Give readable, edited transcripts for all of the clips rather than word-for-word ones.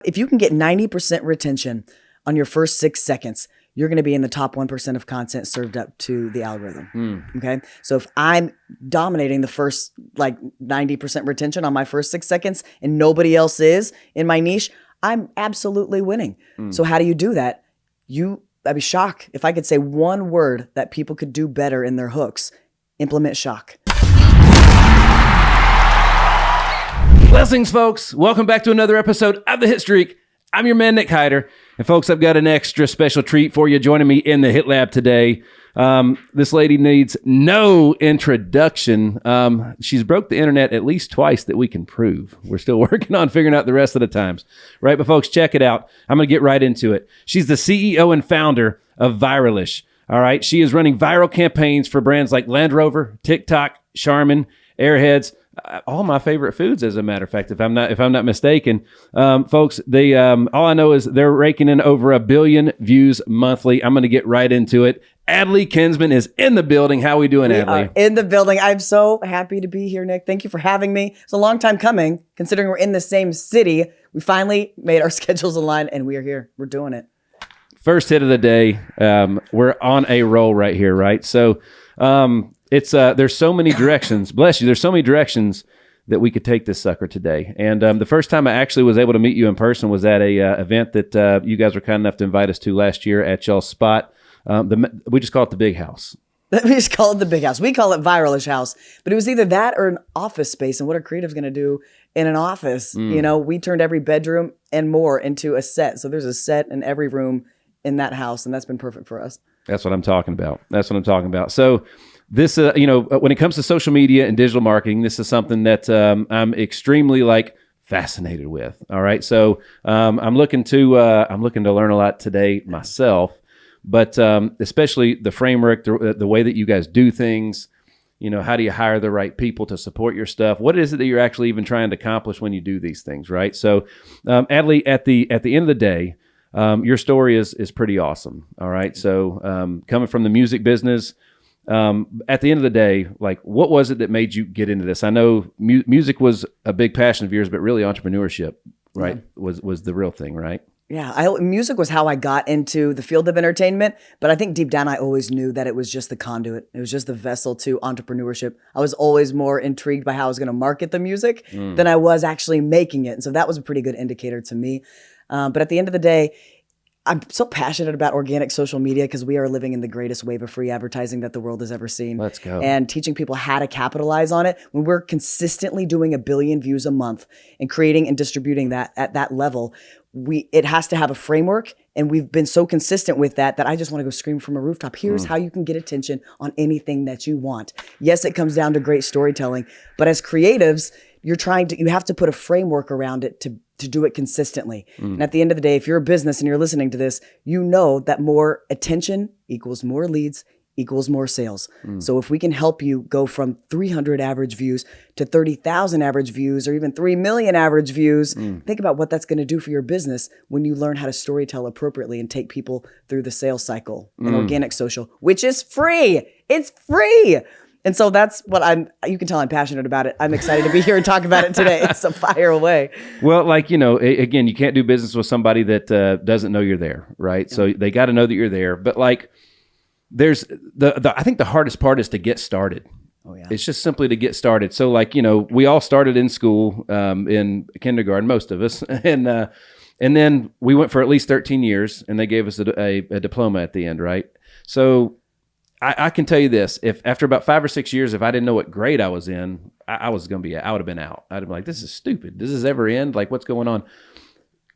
If you can get 90% retention on your first 6 seconds, you're going to be in the top 1% of content served up to the algorithm. Okay. So if I'm dominating the first 90% retention on my first 6 seconds and nobody else is in my niche, I'm absolutely winning. So how do you do that? I'd be shocked if I could say one word that people could do better in their hooks. Implement shock. Blessings, folks. Welcome back to another episode of the Hitstreak. I'm your man, Nick Hyder. And folks, I've got an extra special treat for you joining me in the Hit Lab today. This lady needs no introduction. She's broke the internet at least twice that we can prove. We're still working on figuring out the rest of the times. Right, but folks, check it out. I'm going to get right into it. She's the CEO and founder of VIRALIsh. All right, she is running viral campaigns for brands like Land Rover, TikTok, Charmin, Airheads, all my favorite foods, as a matter of fact, if I'm not mistaken. Folks, all I know is they're raking in over 1 billion views monthly. I'm going to get right into it. Adley Kinsman is in the building. How are we doing, Adley? In the building. I'm so happy to be here, Nick. Thank you for having me. It's a long time coming, considering we're in the same city. We finally made our schedules align, and we are here. We're doing it. First hit of the day. We're on a roll right here, right? So there's so many directions. Bless you. There's so many directions that we could take this sucker today. And the first time I actually was able to meet you in person was at a event that you guys were kind enough to invite us to last year at y'all's spot. We just call it the Big House. We just call it the Big House. We call it VIRALIsh House, but it was either that or an office space. And what are creatives going to do in an office? You know, we turned every bedroom and more into a set. So there's a set in every room in that house, and that's been perfect for us. That's what I'm talking about. So this, when it comes to social media and digital marketing, this is something that I'm extremely fascinated with. All right, so I'm looking to learn a lot today myself, but especially the framework, the way that you guys do things. You know, how do you hire the right people to support your stuff? What is it that you're actually even trying to accomplish when you do these things, right? So, Adley, at the end of the day, your story is pretty awesome. All right. So coming from the music business, at the end of the day, what was it that made you get into this? I know music was a big passion of yours, but really entrepreneurship, right, was the real thing, right? Yeah, music was how I got into the field of entertainment, but I think deep down I always knew that it was just the conduit. It was just the vessel to entrepreneurship. I was always more intrigued by how I was going to market the music than I was actually making it. And so that was a pretty good indicator to me. But at the end of the day, I'm so passionate about organic social media because we are living in the greatest wave of free advertising that the world has ever seen. Let's go. And teaching people how to capitalize on it. When we're consistently doing 1 billion views a month and creating and distributing that at that level, it has to have a framework. And we've been so consistent with that I just want to go scream from a rooftop. Here's how you can get attention on anything that you want. Yes, it comes down to great storytelling, but as creatives, you have to put a framework around it to do it consistently. And at the end of the day, if you're a business and you're listening to this, you know that more attention equals more leads equals more sales. So if we can help you go from 300 average views to 30,000 average views or even 3 million average views, think about what that's going to do for your business when you learn how to storytell appropriately and take people through the sales cycle in organic social, which is free. It's free. And so that's what you can tell I'm passionate about it. I'm excited to be here and talk about it today. So fire away. Well, again, you can't do business with somebody that doesn't know you're there, right? Yeah. So they got to know that you're there. But there's I think the hardest part is to get started. Oh yeah. It's just simply to get started. So we all started in school, in kindergarten, most of us. And then we went for at least 13 years and they gave us a diploma at the end, right? So I can tell you this, if after about 5 or 6 years, if I didn't know what grade I was in, I would have been out. I'd have been like, this is stupid. Does this ever end? What's going on?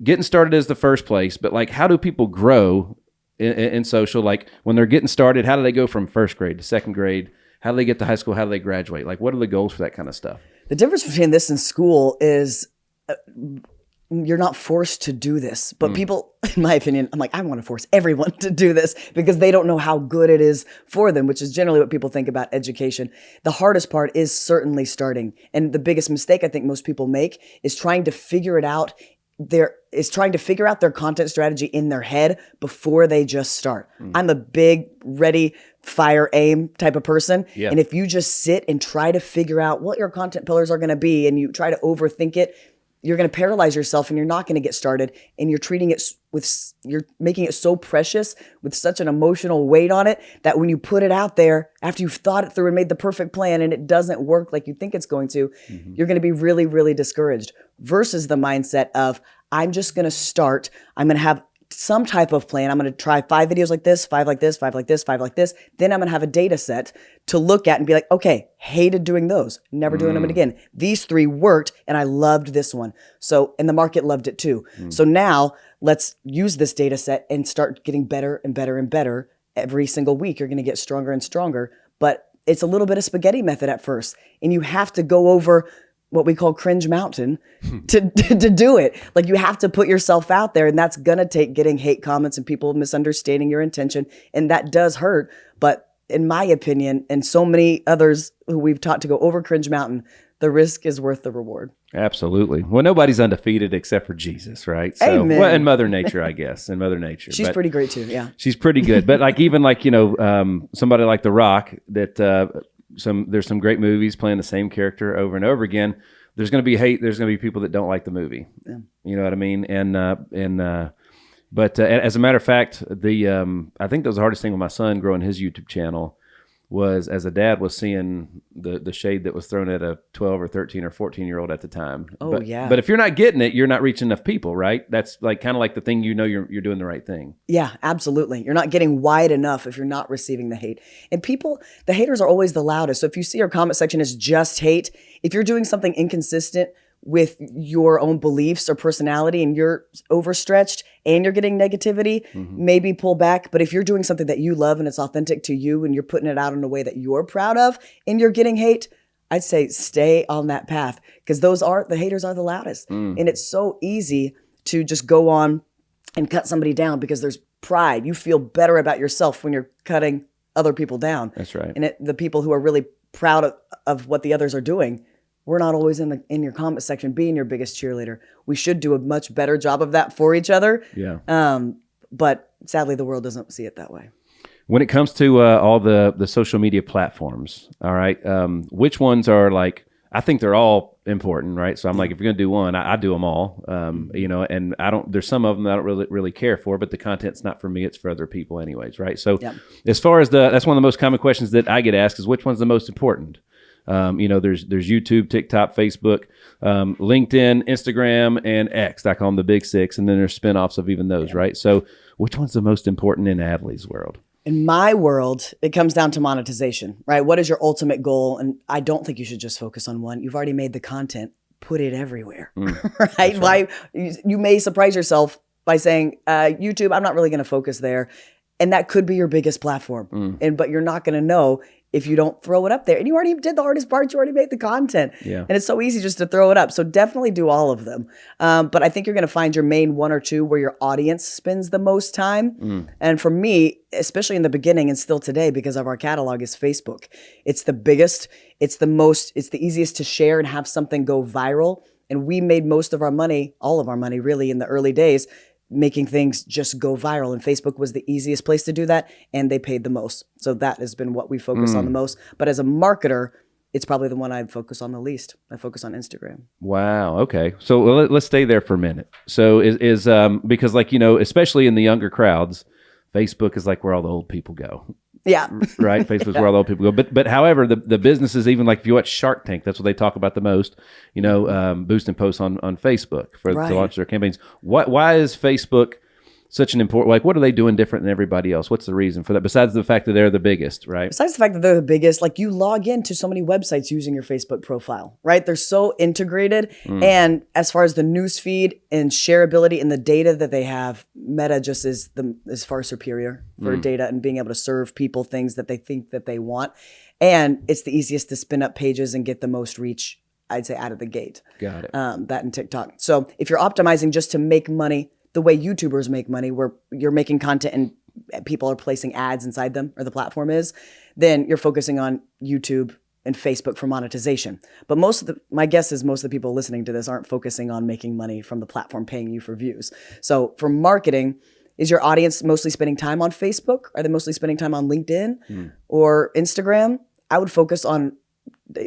Getting started is the first place, but how do people grow in social? When they're getting started, how do they go from first grade to second grade? How do they get to high school? How do they graduate? What are the goals for that kind of stuff? The difference between this and school is you're not forced to do this, but people, in my opinion, I want to force everyone to do this because they don't know how good it is for them, which is generally what people think about education. The hardest part is certainly starting. And the biggest mistake I think most people make is trying to figure it out. Trying to figure out their content strategy in their head before they just start. I'm a big ready, fire, aim type of person. Yeah. And if you just sit and try to figure out what your content pillars are going to be and you try to overthink it, you're going to paralyze yourself and you're not going to get started, and you're treating it you're making it so precious with such an emotional weight on it that when you put it out there after you've thought it through and made the perfect plan and it doesn't work like you think it's going to, you're going to be really, really discouraged, versus the mindset of, I'm just going to start. I'm going to have some type of plan. I'm going to try 5 videos like this, 5 like this, 5 like this, 5 like this. Then I'm going to have a data set to look at and be like, okay, hated doing those, never doing them again. These 3 worked and I loved this one. So, and the market loved it too. So now let's use this data set and start getting better and better and better. Every single week, you're going to get stronger and stronger, but it's a little bit of spaghetti method at first. And you have to go over what we call cringe mountain to do it. Like, you have to put yourself out there, and that's going to take getting hate comments and people misunderstanding your intention. And that does hurt. But in my opinion, and so many others who we've taught to go over cringe mountain, the risk is worth the reward. Absolutely. Well, nobody's undefeated except for Jesus, right? So, Amen. well, and Mother Nature, I guess, and Mother Nature. She's pretty great too. Yeah. She's pretty good. But like, even like, somebody like The Rock, that there's some great movies playing the same character over and over again. There's going to be hate. There's going to be people that don't like the movie. Yeah. You know what I mean? But as a matter of fact, I think that was the hardest thing with my son growing his YouTube channel was, as a dad, was seeing the shade that was thrown at a 12 or 13 or 14-year-old at the time. But if you're not getting it, you're not reaching enough people, right? That's like kind of like the thing, you're doing the right thing. Yeah, absolutely. You're not getting wide enough if you're not receiving the hate. And the haters are always the loudest. So if you see your comment section is just hate, if you're doing something inconsistent with your own beliefs or personality and you're overstretched and you're getting negativity, maybe pull back. But if you're doing something that you love and it's authentic to you and you're putting it out in a way that you're proud of and you're getting hate, I'd say stay on that path, because the haters are the loudest. And it's so easy to just go on and cut somebody down because there's pride. You feel better about yourself when you're cutting other people down. That's right. And the people who are really proud of what the others are doing, we're not always in your comment section being your biggest cheerleader. We should do a much better job of that for each other. Yeah. But sadly, the world doesn't see it that way. When it comes to all the social media platforms, all right, which ones are like, I think they're all important, right? So I'm like, if you're going to do one, I do them all, and there's some of them that I don't really care for, but the content's not for me, it's for other people anyways, right? So as far as that's one of the most common questions that I get asked is, which one's the most important? There's YouTube, TikTok, Facebook, LinkedIn, Instagram, and X. I call them the big 6, and then there's spinoffs of even those, right? So which one's the most important in Adley's world? In my world, it comes down to monetization, right? What is your ultimate goal? And I don't think you should just focus on one. You've already made the content, put it everywhere, right? Why you may surprise yourself by saying, YouTube, I'm not really going to focus there. And that could be your biggest platform. But you're not going to know if you don't throw it up there. And you already did the hardest part. You already made the content. Yeah. And it's so easy just to throw it up. So definitely do all of them. But I think you're going to find your main 1 or 2 where your audience spends the most time. And for me, especially in the beginning and still today, because of our catalog, is Facebook. It's the biggest. It's the easiest to share and have something go viral. And we made most of our money, all of our money really, in the early days, making things just go viral. And Facebook was the easiest place to do that, and they paid the most. So that has been what we focus on the most. But as a marketer, it's probably the one I focus on the least. I focus on Instagram. Wow. Okay. So let's stay there for a minute. So is because, like, especially in the younger crowds, Facebook is like where all the old people go. Yeah. Right. Facebook's where all the old people go. But however, the businesses, even like if you watch Shark Tank, that's what they talk about the most, boosting posts on Facebook to launch their campaigns. Why is Facebook such an important, like, what are they doing different than everybody else? What's the reason for that? Besides the fact that they're the biggest, right? Besides the fact that they're the biggest, like, you log into so many websites using your Facebook profile, right? They're so integrated. And as far as the news feed and shareability and the data that they have, Meta just is far superior for data and being able to serve people things that they think that they want. And it's the easiest to spin up pages and get the most reach, I'd say, out of the gate. Got it. That and TikTok. So if you're optimizing just to make money the way YouTubers make money, where you're making content and people are placing ads inside them, or the platform is, then you're focusing on YouTube and Facebook for monetization. But my guess is most of the people listening to this aren't focusing on making money from the platform paying you for views. So for marketing, is your audience mostly spending time on Facebook? Are they mostly spending time on LinkedIn or Instagram? I would focus on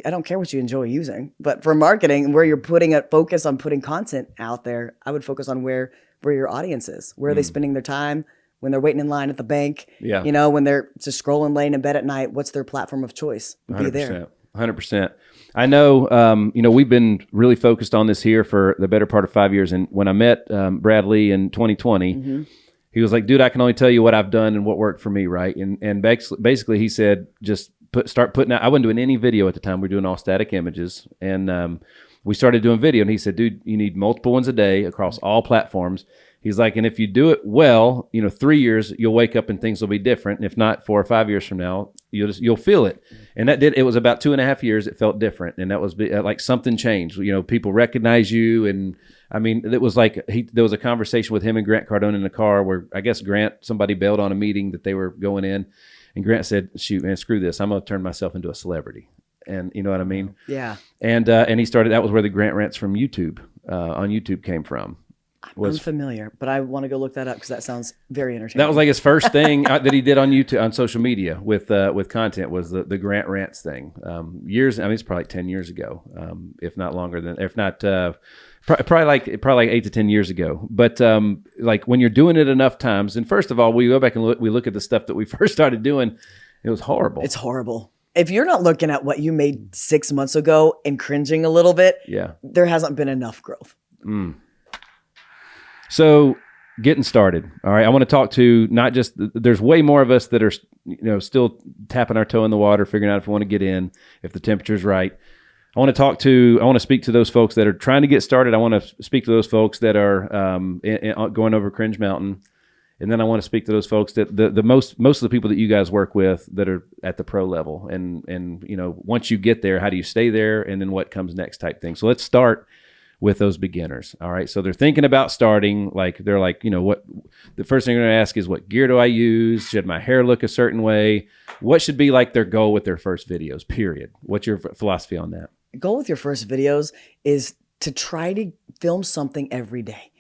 I don't care what you enjoy using, but for marketing, where you're putting a focus on putting content out there, I would focus on where your audience is. Where are they spending their time when they're waiting in line at the bank? Yeah. You know, when they're just scrolling, laying in bed at night, what's their platform of choice? Be there. 100%. I know, we've been really focused on this here for the better part of 5 years. And when I met Bradley in 2020, he was like, dude, I can only tell you what I've done and what worked for me, right? And basically he said, just start putting out. I wasn't doing any video at the time. We were doing all static images. And we started doing video. And he said, dude, you need multiple ones a day across all platforms. He's like, and if you do it well, 3 years, you'll wake up and things will be different. And if not, 4 or 5 years from now, you'll feel it. And it was about 2.5 years. It felt different. And that was like something changed. People recognize you. And I mean, it was like, there was a conversation with him and Grant Cardone in the car where I guess somebody bailed on a meeting that they were going in. And Grant said, shoot, man, screw this. I'm going to turn myself into a celebrity. And you know what I mean? Yeah. And he started, that was where the Grant rants from YouTube, on YouTube came from. I'm familiar, but I want to go look that up because that sounds very entertaining. That was like his first thing that he did on YouTube, on social media with content, was the Grant Rants thing. It's probably like 10 years ago, if not longer than, if not, probably like 8 to 10 years ago. But like when you're doing it enough times, and first of all, we go back and we look at the stuff that we first started doing, it was horrible. It's horrible. If you're not looking at what you made 6 months ago and cringing a little bit, there hasn't been enough growth. So getting started. All right. I want to talk to not just, there's way more of us that are, still tapping our toe in the water, figuring out if we want to get in, if the temperature's right. I want to speak to those folks that are trying to get started. I want to speak to those folks that are going over Cringe Mountain. And then I want to speak to those folks that the most of the people that you guys work with that are at the pro level. And once you get there, how do you stay there? And then what comes next type thing. So let's start with those beginners. All right. So they're thinking about starting, they're like, what the first thing they're going to ask is, what gear do I use? Should my hair look a certain way? What should be like their goal with their first videos, period? What's your philosophy on that? Goal with your first videos is to try to film something every day.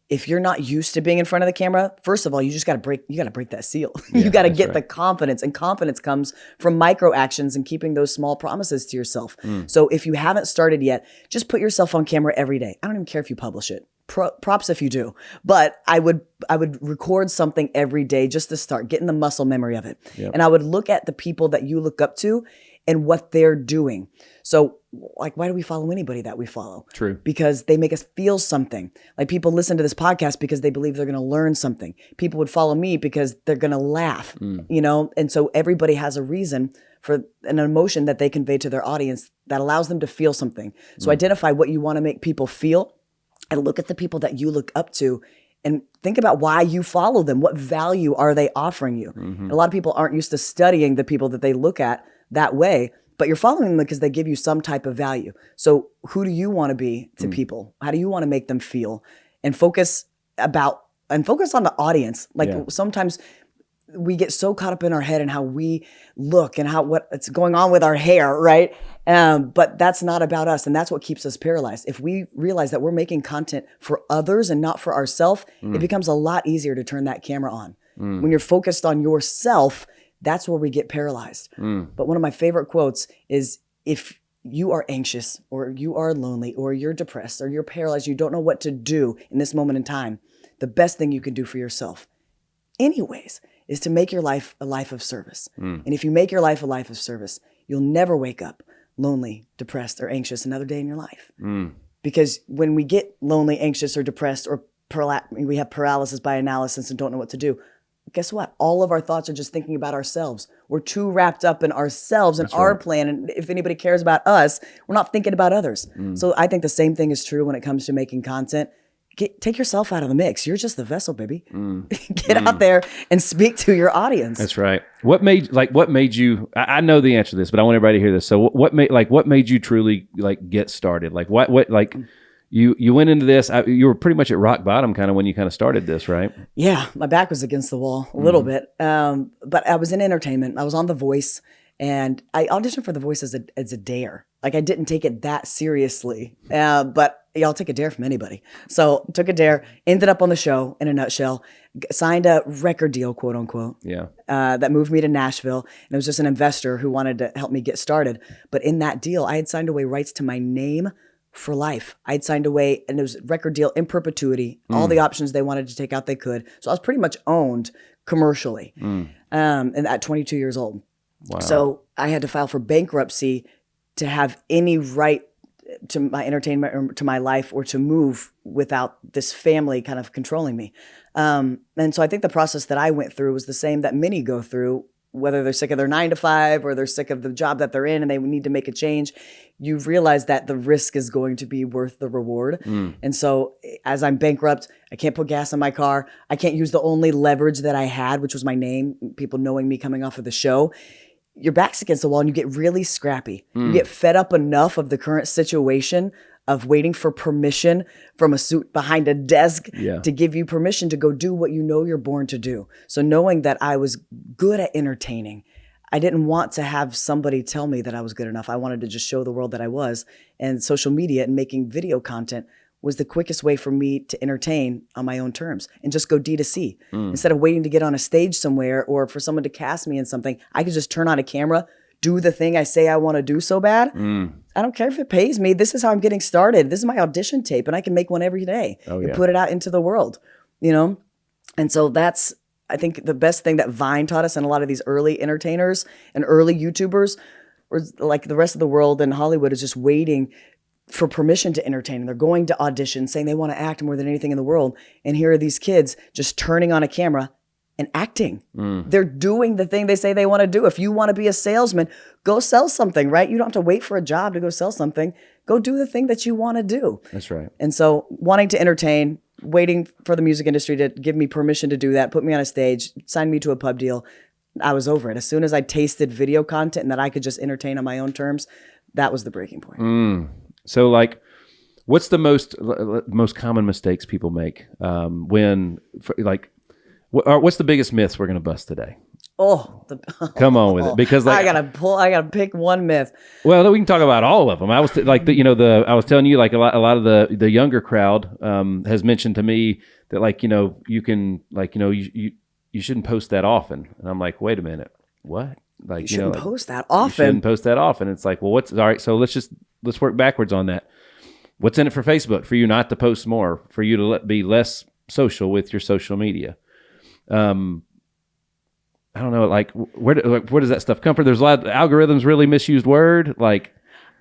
If you're not used to being in front of the camera, first of all, you just got to break that seal. You got to get the confidence, and confidence comes from micro actions and keeping those small promises to yourself. So if you haven't started yet, just put yourself on camera every day. I don't even care if you publish it. Props if you do, but I would record something every day just to start getting the muscle memory of it. And I would look at the people that you look up to and what they're doing. So like, why do we follow anybody that we follow? True. Because they make us feel something. Like, people listen to this podcast because they believe they're going to learn something. People would follow me because they're going to laugh, And so everybody has a reason for an emotion that they convey to their audience that allows them to feel something. So identify what you want to make people feel, and look at the people that you look up to and think about why you follow them. What value are they offering you? And a lot of people aren't used to studying the people that they look at that way, but you're following them because they give you some type of value. So who do you want to be to people? How do you want to make them feel? And focus on the audience. Sometimes we get so caught up in our head and how we look and what's going on with our hair, right? But that's not about us, and that's what keeps us paralyzed. If we realize that we're making content for others and not for ourselves, it becomes a lot easier to turn that camera on. When you're focused on yourself, that's where we get paralyzed. But one of my favorite quotes is, if you are anxious or you are lonely or you're depressed or you're paralyzed, you don't know what to do in this moment in time, the best thing you can do for yourself anyways is to make your life a life of service. And if you make your life a life of service, you'll never wake up lonely, depressed, or anxious another day in your life. Because when we get lonely, anxious, or depressed, or we have paralysis by analysis and don't know what to do, guess what? All of our thoughts are just thinking about ourselves. We're too wrapped up in ourselves and our plan. And if anybody cares about us, we're not thinking about others. So I think the same thing is true when it comes to making content. Take yourself out of the mix. You're just the vessel, baby. Get out there and speak to your audience. That's right. What made you, I know the answer to this, but I want everybody to hear this. So what made you truly get started? You went into this, you were pretty much at rock bottom kind of when you kind of started this, right? Yeah, my back was against the wall a little bit. But I was in entertainment. I was on The Voice, and I auditioned for The Voice as a dare. I didn't take it that seriously, but I'll take a dare from anybody. So took a dare, ended up on the show in a nutshell. signed a record deal, quote unquote. Yeah. That moved me to Nashville. And it was just an investor who wanted to help me get started. But in that deal, I had signed away rights to my name for life. I'd signed away, and it was a record deal in perpetuity. All the options they wanted to take out, they could. So I was pretty much owned commercially, and at 22 years old. Wow. So I had to file for bankruptcy to have any right to my entertainment or to my life or to move without this family kind of controlling me. And so I think the process that I went through was the same that many go through, whether they're sick of their 9 to 5 or they're sick of the job that they're in and they need to make a change. You realize that the risk is going to be worth the reward. And so as I'm bankrupt, I can't put gas in my car. I can't use the only leverage that I had, which was my name, people knowing me coming off of the show. Your back's against the wall and you get really scrappy. You get fed up enough of the current situation of waiting for permission from a suit behind a desk to give you permission to go do what you know you're born to do. So knowing that I was good at entertaining, I didn't want to have somebody tell me that I was good enough. I wanted to just show the world that I was. And social media and making video content was the quickest way for me to entertain on my own terms and just go D2C. Instead of waiting to get on a stage somewhere or for someone to cast me in something, I could just turn on a camera, do the thing I say I want to do so bad. I don't care if it pays me. This is how I'm getting started. This is my audition tape, and I can make one every day and put it out into the world, you know? And so that's, I think, the best thing that Vine taught us, and a lot of these early entertainers and early YouTubers, or like the rest of the world in Hollywood, is just waiting for permission to entertain. And they're going to auditions saying they want to act more than anything in the world. And here are these kids just turning on a camera and acting. They're doing the thing they say they want to do. If you want to be a salesman, go sell something, right? You don't have to wait for a job to go sell something. Go do the thing that you want to do. That's right. And so wanting to entertain, waiting for the music industry to give me permission to do that, put me on a stage, sign me to a pub deal, I was over it. As soon as I tasted video content and that I could just entertain on my own terms, that was the breaking point. So like, what's the most common mistakes people make what's the biggest myths we're going to bust today? Come on with it, because like I gotta pick one myth. Well, we can talk about all of them. I was I was telling you, like a lot of the younger crowd has mentioned to me that, like, you can, like, you shouldn't post that often, and I'm like, wait a minute, what? Like, You shouldn't post that you often. shouldn't post that often. It's like, well, what's all right? So let's work backwards on that. What's in it for Facebook? For you not to post more, for you to be less social with your social media. I don't know, like where does that stuff come from? There's a lot of algorithms, really misused word. Like,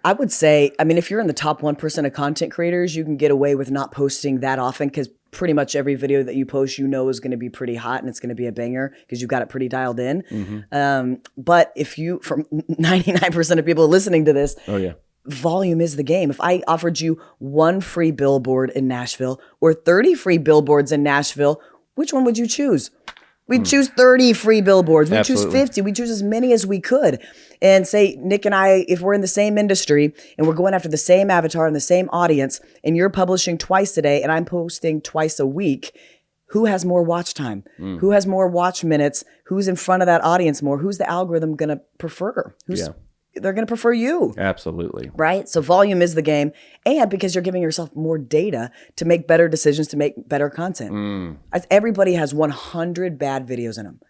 I would say, I mean, if you're in the top 1% of content creators, you can get away with not posting that often, because pretty much every video that you post, is going to be pretty hot and it's going to be a banger because you've got it pretty dialed in. But if from 99% of people listening to this, volume is the game. If I offered you 1 free billboard in Nashville or 30 free billboards in Nashville, which one would you choose? We'd choose 30 free billboards. We'd choose 50. We'd choose as many as we could. And say, Nick and I, if we're in the same industry and we're going after the same avatar and the same audience, and you're publishing twice a day and I'm posting twice a week, who has more watch time? Who has more watch minutes? Who's in front of that audience more? Who's the algorithm going to prefer? They're going to prefer you. Absolutely. Right? So volume is the game. And because you're giving yourself more data to make better decisions, to make better content. Everybody has 100 bad videos in them.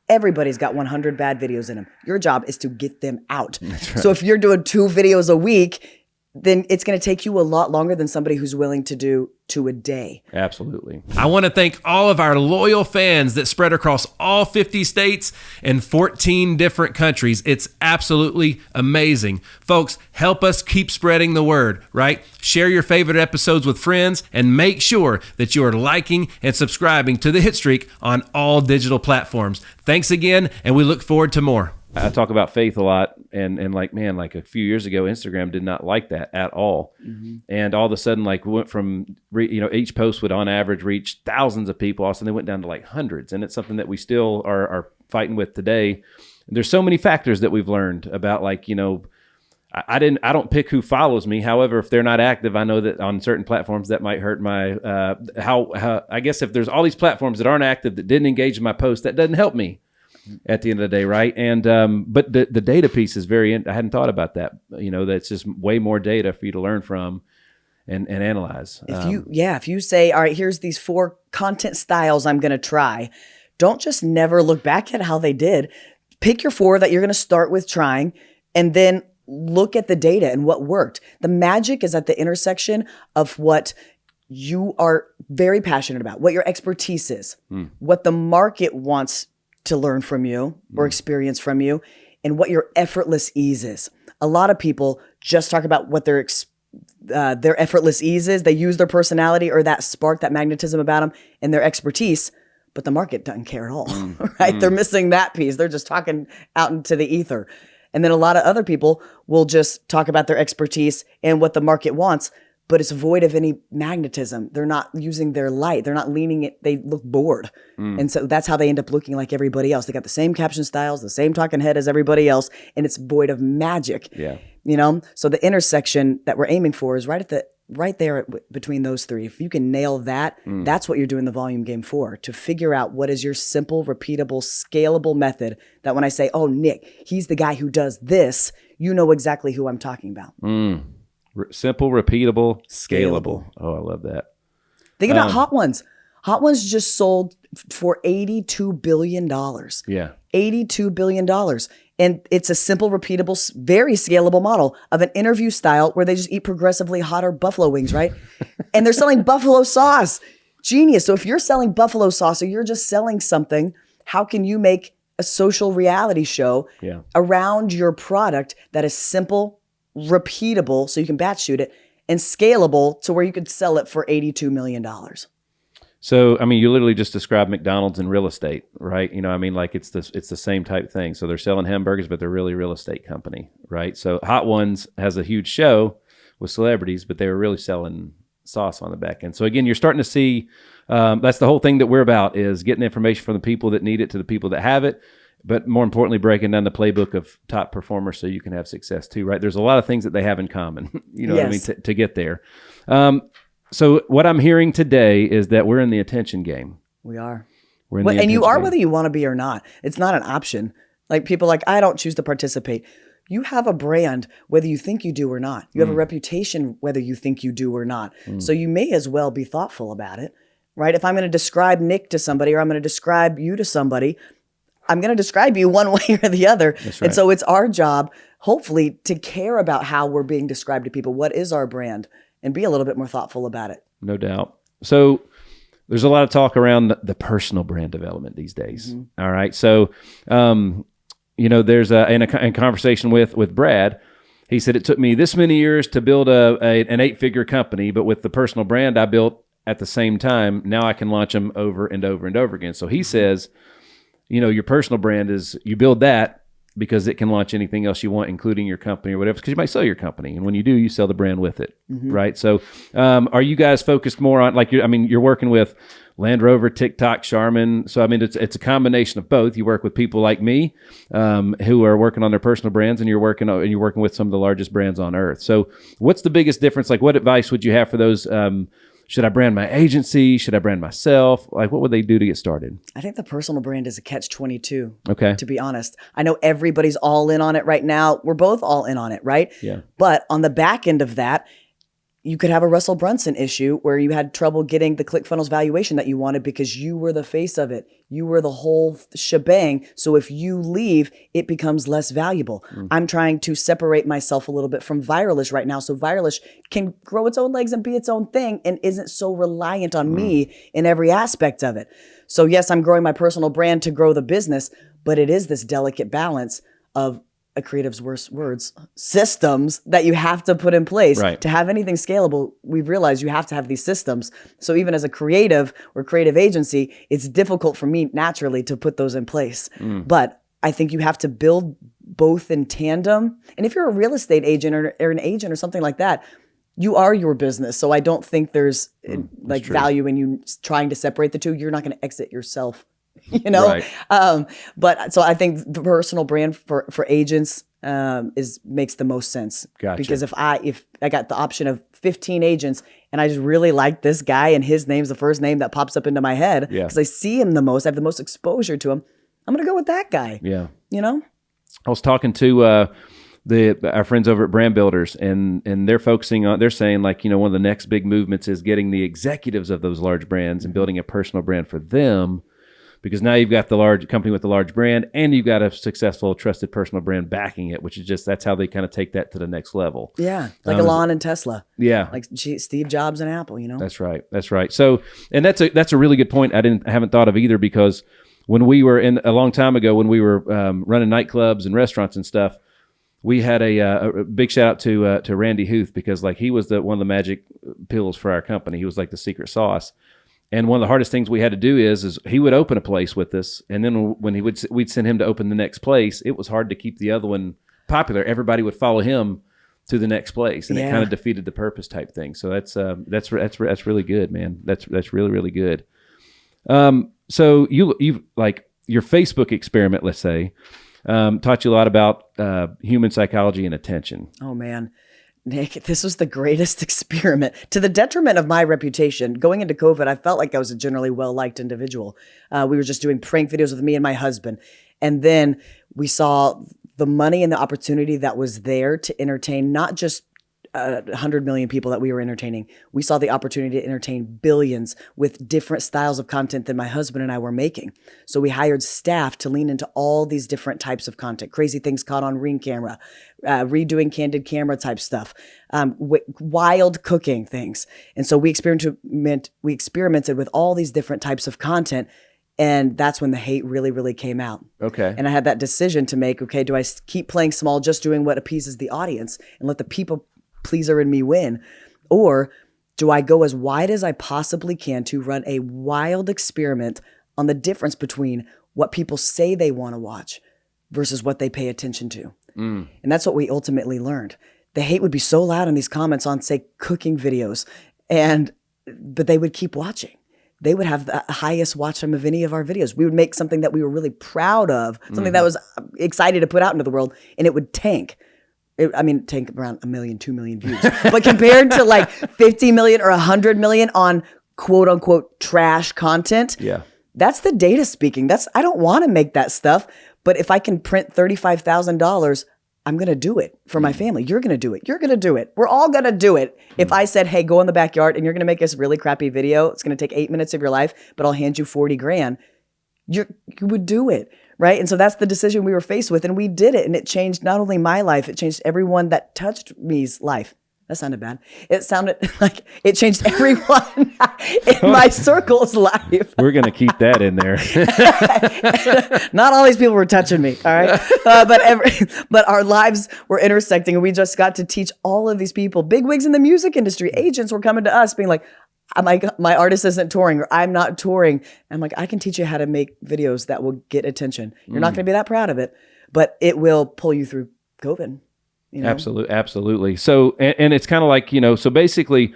Everybody's got 100 bad videos in them. Your job is to get them out. That's right. So if you're doing 2 videos a week, then it's going to take you a lot longer than somebody who's willing to do 2 a day. Absolutely. I want to thank all of our loyal fans that spread across all 50 states and 14 different countries. It's absolutely amazing. Folks, help us keep spreading the word, right? Share your favorite episodes with friends and make sure that you are liking and subscribing to the Hitstreak on all digital platforms. Thanks again, and we look forward to more. I talk about faith a lot, and like, man, like a few years ago, Instagram did not like that at all. And all of a sudden, like, we went from, each post would on average reach thousands of people. All of a sudden they went down to like hundreds. And it's something that we still are fighting with today. There's so many factors that we've learned about, like, I don't pick who follows me. However, if they're not active, I know that on certain platforms that might hurt my, how I guess if there's all these platforms that aren't active, that didn't engage in my post, that doesn't help me at the end of the day, right? And but the data piece is I hadn't thought about that. That's just way more data for you to learn from. and analyze. If you say, all right, here's these 4 content styles I'm going to try, don't just never look back at how they did. Pick your 4 that you're going to start with trying, and then look at the data and what worked. The magic is at the intersection of what you are very passionate about, what your expertise is, what the market wants to learn from you or experience from you, and what your effortless ease is. A lot of people just talk about what their effortless ease is. They use their personality or that spark, that magnetism about them and their expertise, but the market doesn't care at all, right? They're missing that piece. They're just talking out into the ether. And then a lot of other people will just talk about their expertise and what the market wants, but it's void of any magnetism. They're not using their light. They're not leaning it. They look bored. And so that's how they end up looking like everybody else. They got the same caption styles, the same talking head as everybody else, and it's void of magic. Yeah. You know? So the intersection that we're aiming for is right there between those 3. If you can nail that, that's what you're doing the volume game for, to figure out what is your simple, repeatable, scalable method that when I say, oh, Nick, he's the guy who does this, you know exactly who I'm talking about. Simple, repeatable, scalable. Oh, I love that. Think about Hot Ones. Hot Ones just sold for $82 billion. Yeah. $82 billion. And it's a simple, repeatable, very scalable model of an interview style where they just eat progressively hotter buffalo wings, right? And they're selling buffalo sauce. Genius. So if you're selling buffalo sauce or you're just selling something, how can you make a social reality show around your product that is simple, repeatable, so you can batch shoot it, and scalable to where you could sell it for $82 million? So, I mean, you literally just described McDonald's in real estate, right? You know, I mean, like it's the same type thing. So they're selling hamburgers, but they're really a real estate company, right? So Hot Ones has a huge show with celebrities, but they were really selling sauce on the back end. So again, you're starting to see, that's the whole thing that we're about, is getting information from the people that need it to the people that have it, but more importantly, breaking down the playbook of top performers so you can have success too, right? There's a lot of things that they have in common, you know what I mean, to get there. So what I'm hearing today is that we're in the attention game. We are. We're in the and you attention are game. whether you want to be or not. It's not an option. Like people are like, I don't choose to participate. You have a brand whether you think you do or not. You have a reputation whether you think you do or not. So you may as well be thoughtful about it, right? If I'm going to describe Nick to somebody or I'm going to describe you to somebody, I'm going to describe you one way or the other. That's right. And so it's our job, hopefully, to care about how we're being described to people. What is our brand? And be a little bit more thoughtful about it. No doubt. So there's a lot of talk around the personal brand development these days. All right. So, you know, there's in a conversation with Brad, he said, it took me this many years to build an 8-figure company, but with the personal brand I built at the same time, now I can launch them over and over and over again. So he says, you know, your personal brand is, you build that because it can launch anything else you want, including your company or whatever, because you might sell your company. And when you do, you sell the brand with it, right? So are you guys focused more on, like, you're working with Land Rover, TikTok, Charmin. So, I mean, it's a combination of both. You work with people like me who are working on their personal brands, and you're working with some of the largest brands on earth. So what's the biggest difference? Like, what advice would you have for those? Should I brand my agency? Should I brand myself? Like, what would they do to get started? I think the personal brand is a catch-22. Okay. To be honest, I know everybody's all in on it right now. We're both all in on it, right? Yeah. But on the back end of that, you could have a Russell Brunson issue where you had trouble getting the ClickFunnels valuation that you wanted because you were the face of it. You were the whole shebang. So if you leave, it becomes less valuable. I'm trying to separate myself a little bit from VIRALISH right now so VIRALISH can grow its own legs and be its own thing and isn't so reliant on me in every aspect of it. So yes, I'm growing my personal brand to grow the business, but it is this delicate balance of a creative's worst words, systems that you have to put in place. Right. To have anything scalable. We've realized you have to have these systems. So even as a creative or creative agency, it's difficult for me naturally to put those in place. But I think you have to build both in tandem. And if you're a real estate agent or an agent or something like that, you are your business. So I don't think there's like value in you trying to separate the two. You're not going to exit yourself. You know, Right. But so I think the personal brand for agents makes the most sense. Gotcha. Because if I got the option of 15 agents and I just really like this guy and his name's the first name that pops up into my head because I see him the most, I have the most exposure to him, I'm gonna go with that guy. Yeah. You know, I was talking to our friends over at Brand Builders, and they're focusing on, they're saying like, one of the next big movements is getting the executives of those large brands and building a personal brand for them, because now you've got the large company with the large brand and you've got a successful, trusted personal brand backing it, which is just, that's how they kind of take that to the next level. Yeah. Like Elon and Tesla. Yeah. Like Steve Jobs and Apple, That's right. That's right. So, and that's a really good point. I haven't thought of either, because when we were a long time ago, when we were running nightclubs and restaurants and stuff, we had a big shout out to Randy Huth, because like he was one of the magic pills for our company. He was like the secret sauce. And one of the hardest things we had to do is he would open a place with us, and then when we'd send him to open the next place, it was hard to keep the other one popular. Everybody would follow him to the next place, and it kind of defeated the purpose type thing. So that's really good, man. That's really, really good. So you like your Facebook experiment, let's say, taught you a lot about human psychology and attention. Oh man, Nick, this was the greatest experiment, to the detriment of my reputation. Going into COVID, I felt like I was a generally well-liked individual. We were just doing prank videos with me and my husband. And then we saw the money and the opportunity that was there to entertain not just 100 million people that we were entertaining. We saw the opportunity to entertain billions with different styles of content than my husband and I were making. So we hired staff to lean into all these different types of content, crazy things caught on Ring camera, redoing candid camera type stuff, wild cooking things. And so we experimented with all these different types of content. And that's when the hate really, really came out. Okay. And I had that decision to make, okay, do I keep playing small, just doing what appeases the audience and let the people pleaser in me win? Or do I go as wide as I possibly can to run a wild experiment on the difference between what people say they want to watch versus what they pay attention to? And that's what we ultimately learned. The hate would be so loud in these comments on, say, cooking videos, but they would keep watching. They would have the highest watch time of any of our videos. We would make something that we were really proud of, something that was excited to put out into the world, and it would tank. Tank around 1 million, 2 million views. But compared to like 50 million or 100 million on quote unquote trash content, that's the data speaking. I don't want to make that stuff, but if I can print $35,000, I'm going to do it for my family. You're going to do it. You're going to do it. We're all going to do it. If I said, hey, go in the backyard and you're going to make this really crappy video, it's going to take 8 minutes of your life, but I'll hand you 40 grand. You would do it. Right. And so that's the decision we were faced with. And we did it. And it changed not only my life, it changed everyone that touched me's life. That sounded bad. It sounded like it changed everyone in my circle's life. We're going to keep that in there. Not all these people were touching me. All right. But our lives were intersecting, and we just got to teach all of these people, bigwigs in the music industry, agents were coming to us being like, my artist isn't touring, or I'm not touring. And I'm like, I can teach you how to make videos that will get attention. You're not going to be that proud of it, but it will pull you through COVID. Absolutely. So, and it's kind of like, so basically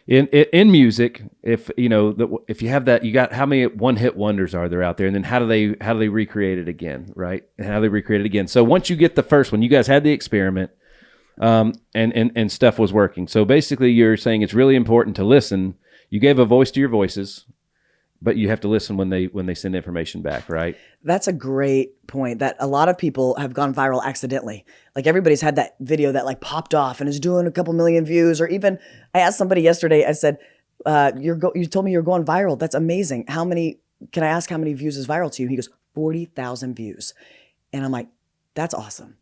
in music, if you have that, you got how many one-hit wonders are there out there, and then how do they recreate it again, right? And how do they recreate it again? So once you get the first one, you guys had the experiment, and stuff was working. So basically, you're saying it's really important to listen. You gave a voice to your voices, but you have to listen when they send information back, right? That's a great point, that a lot of people have gone viral accidentally. Like everybody's had that video that like popped off and is doing a couple million views. Or even I asked somebody yesterday, I said, you told me you're going viral. That's amazing. Can I ask how many views is viral to you? He goes, 40,000 views. And I'm like, that's awesome.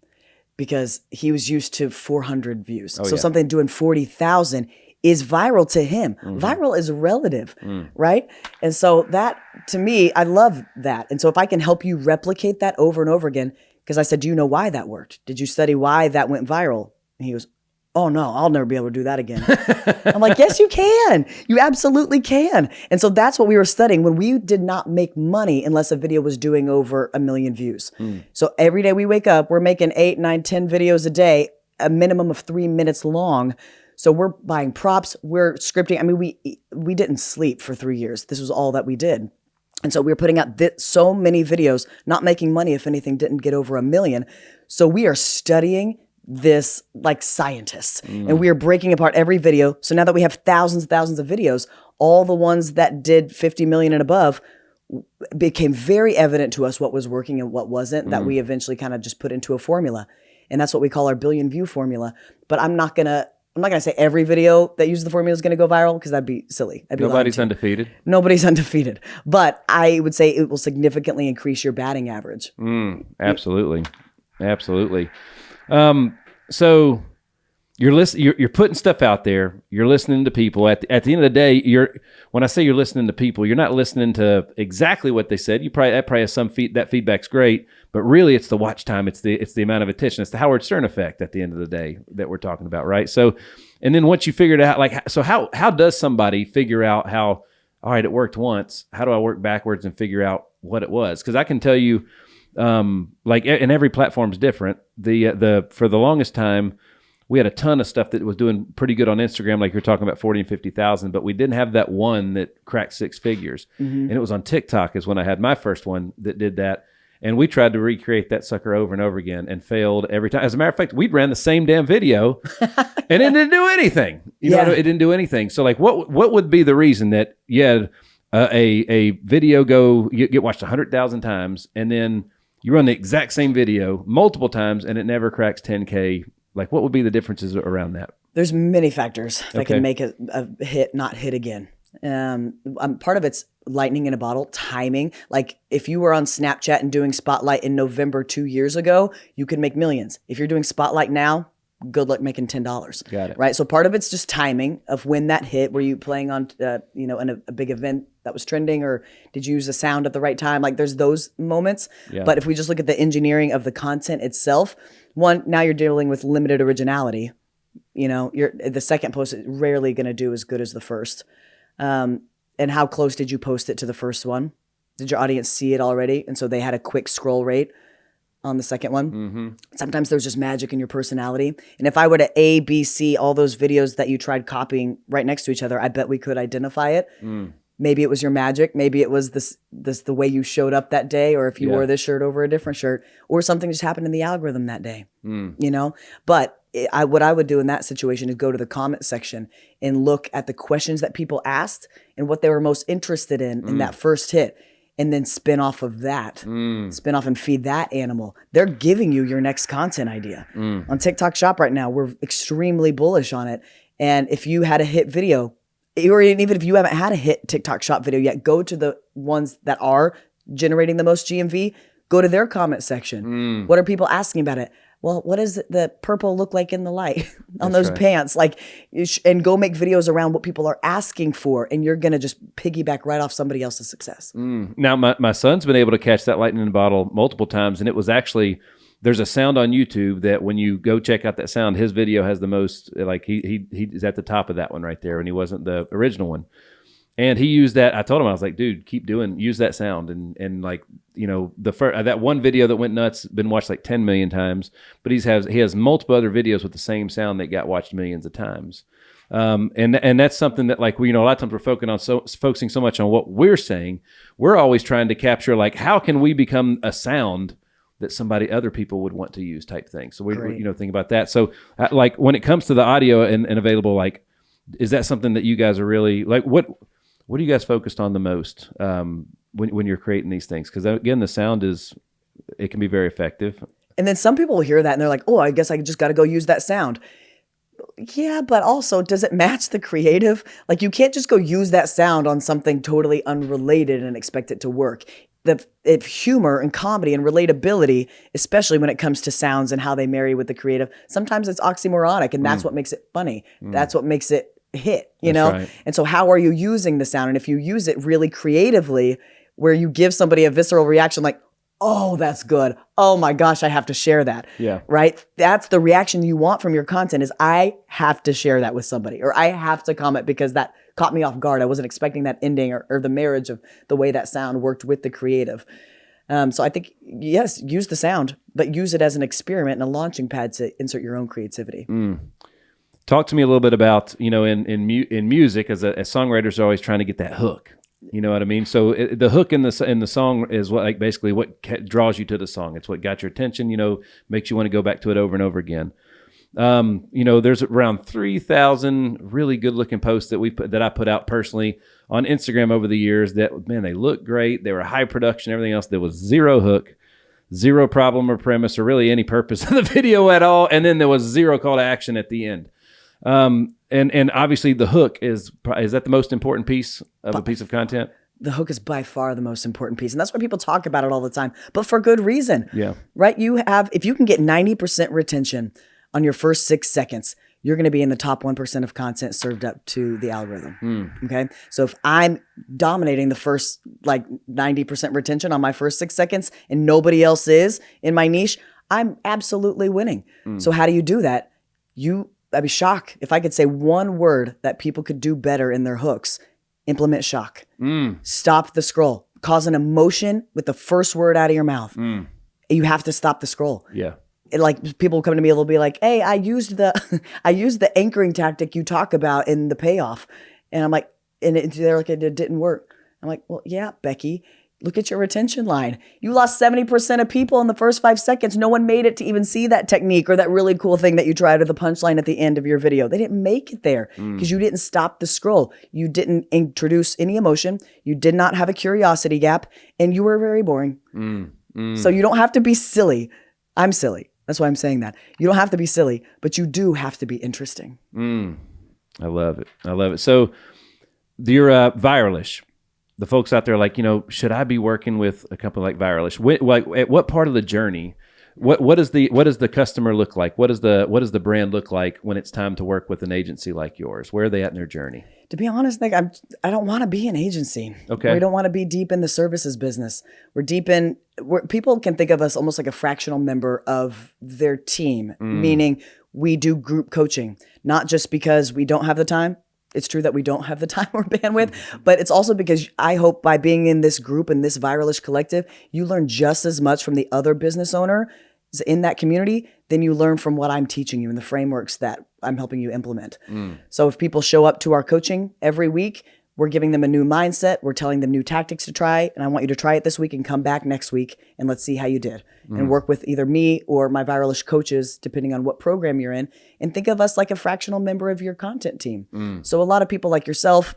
Because he was used to 400 views. Something doing 40,000 is viral to him. Viral is relative, right? And so that, to me, I love that. And so if I can help you replicate that over and over again, because I said, do you know why that worked? Did you study why that went viral? And he goes, oh no, I'll never be able to do that again. I'm like, yes, you can. You absolutely can. And so that's what we were studying when we did not make money unless a video was doing over 1 million views. So every day we wake up, we're making 8, 9, 10 videos a day, a minimum of 3 minutes long. So we're buying props, we're scripting. I mean, we didn't sleep for 3 years. This was all that we did. And so we were putting out so many videos, not making money if anything didn't get over 1 million. So we are studying this like scientists, and we are breaking apart every video. So now that we have thousands and thousands of videos, all the ones that did 50 million and above became very evident to us what was working and what wasn't, that we eventually kind of just put into a formula. And that's what we call our billion view formula. But I'm not gonna say every video that uses the formula is gonna go viral, because that'd be silly. I'd be Nobody's lying to you. undefeated. Nobody's undefeated. But I would say it will significantly increase your batting average. Absolutely. Absolutely. So you're putting stuff out there. You're listening to people. At the end of the day, when I say you're listening to people, you're not listening to exactly what they said. That probably has some that feedback's great, but really it's the watch time. It's the amount of attention. It's the Howard Stern effect at the end of the day that we're talking about, right? So, and then once you figured out, how does somebody figure out how, all right, it worked once. How do I work backwards and figure out what it was? Because I can tell you, and every platform's different. For the longest time, we had a ton of stuff that was doing pretty good on Instagram, like you're talking about 40 and 50,000, but we didn't have that one that cracked 6 figures. And it was on TikTok is when I had my first one that did that. And we tried to recreate that sucker over and over again and failed every time. As a matter of fact, we'd ran the same damn video and it didn't do anything. You know, it didn't do anything. So what would be the reason that you had a video get watched 100,000 times, and then you run the exact same video multiple times and it never cracks 10K? Like, what would be the differences around that? There's many factors that can make a hit not hit again. Part of it's lightning in a bottle, timing. Like, if you were on Snapchat and doing Spotlight in November 2 years ago, you could make millions. If you're doing Spotlight now, good luck making $10. Got it. Right? So part of it's just timing of when that hit. Were you playing on, in a big event that was trending, or did you use the sound at the right time? Like, there's those moments. Yeah. But if we just look at the engineering of the content itself, now you're dealing with limited originality. The second post is rarely going to do as good as the first. And how close did you post it to the first one? Did your audience see it already? And so they had a quick scroll rate on the second one. Mm-hmm. Sometimes there's just magic in your personality. And if I were to A, B, C, all those videos that you tried copying right next to each other, I bet we could identify it. Maybe it was your magic. Maybe it was this the way you showed up that day, or if you wore this shirt over a different shirt, or something just happened in the algorithm that day. But what I would do in that situation is go to the comment section and look at the questions that people asked and what they were most interested in that first hit, and then spin off of that. Spin off and feed that animal. They're giving you your next content idea. On TikTok Shop right now, we're extremely bullish on it. And if you had a hit video, or even if you haven't had a hit TikTok Shop video yet, go to the ones that are generating the most GMV, go to their comment section. What are people asking about it? Well, what does the purple look like in the light on those pants? Like, and go make videos around what people are asking for, and you're going to just piggyback right off somebody else's success. Now, my son's been able to catch that lightning in a bottle multiple times, and it was actually, there's a sound on YouTube that when you go check out that sound, his video has the most, like he is at the top of that one right there, and he wasn't the original one. And he used that. I told him, I was like, dude, use that sound. And like, that one video that went nuts, been watched like 10 million times, but he has multiple other videos with the same sound that got watched millions of times. And that's something that, like, a lot of times we're focusing so much on what we're saying. We're always trying to capture, like, how can we become a sound that other people would want to use, type thing. So we think about that. So like, when it comes to the audio and available, like, is that something that you guys are really like, what are you guys focused on the most when you're creating these things? Because again, the sound it can be very effective. And then some people will hear that and they're like, oh, I guess I just got to go use that sound. Yeah, but also, does it match the creative? Like, you can't just go use that sound on something totally unrelated and expect it to work. If humor and comedy and relatability, especially when it comes to sounds and how they marry with the creative, sometimes it's oxymoronic, and that's what makes it funny. That's what makes it hit, Right. And so how are you using the sound? And if you use it really creatively, where you give somebody a visceral reaction like, oh, that's good. Oh my gosh, I have to share that. Yeah. Right? That's the reaction you want from your content, is I have to share that with somebody, or I have to comment because that caught me off guard. I wasn't expecting that ending or the marriage of the way that sound worked with the creative. So I think, yes, use the sound, but use it as an experiment and a launching pad to insert your own creativity. Talk to me a little bit about, in music, as songwriters are always trying to get that hook. You know what I mean? So the hook in the song is basically what draws you to the song. It's what got your attention, makes you want to go back to it over and over again. There's around 3,000 really good looking posts that I put out personally on Instagram over the years that, man, they look great. They were high production, everything else. There was zero hook. zero problem or premise or really any purpose of the video at all. And then there was zero call to action at the end. And obviously the hook is that the most important piece of a piece of content? The hook is by far the most important piece. And that's why people talk about it all the time, but for good reason. Yeah. Right? If you can get 90% retention on your first 6 seconds, you're going to be in the top 1% of content served up to the algorithm. Okay. So if I'm dominating the first 90% retention on my first 6 seconds and nobody else is in my niche, I'm absolutely winning. So how do you do that? I'd be shocked if I could say one word that people could do better in their hooks. Implement shock. Stop the scroll. Cause an emotion with the first word out of your mouth. You have to stop the scroll. Yeah. People come to me, they'll be like, "Hey, I used the anchoring tactic you talk about in the payoff," and I'm like, they're like, "It didn't work." I'm like, "Well, yeah, Becky, look at your retention line. You lost 70% of people in the first 5 seconds. No one made it to even see that technique or that really cool thing that you tried or the punchline at the end of your video. They didn't make it there because you didn't stop the scroll. You didn't introduce any emotion. You did not have a curiosity gap, and you were very boring. So you don't have to be silly. I'm silly. That's why I'm saying that. You don't have to be silly, but you do have to be interesting." I love it. So you're VIRALISH. The folks out there are like, should I be working with a company like VIRALISH? At what part of the journey? What does the customer look like? What does the brand look like when it's time to work with an agency like yours? Where are they at in their journey? To be honest, Nick, I don't want to be an agency. Okay. We don't want to be deep in the services business. People can think of us almost like a fractional member of their team, meaning we do group coaching, not just because we don't have the time. It's true that we don't have the time or bandwidth, but it's also because I hope by being in this group and this VIRALISH collective, you learn just as much from the other business owner in that community than you learn from what I'm teaching you and the frameworks that I'm helping you implement. So if people show up to our coaching every week, we're giving them a new mindset. We're telling them new tactics to try. And I want you to try it this week and come back next week and let's see how you did. And work with either me or my VIRALISH coaches, depending on what program you're in. And think of us like a fractional member of your content team. So a lot of people like yourself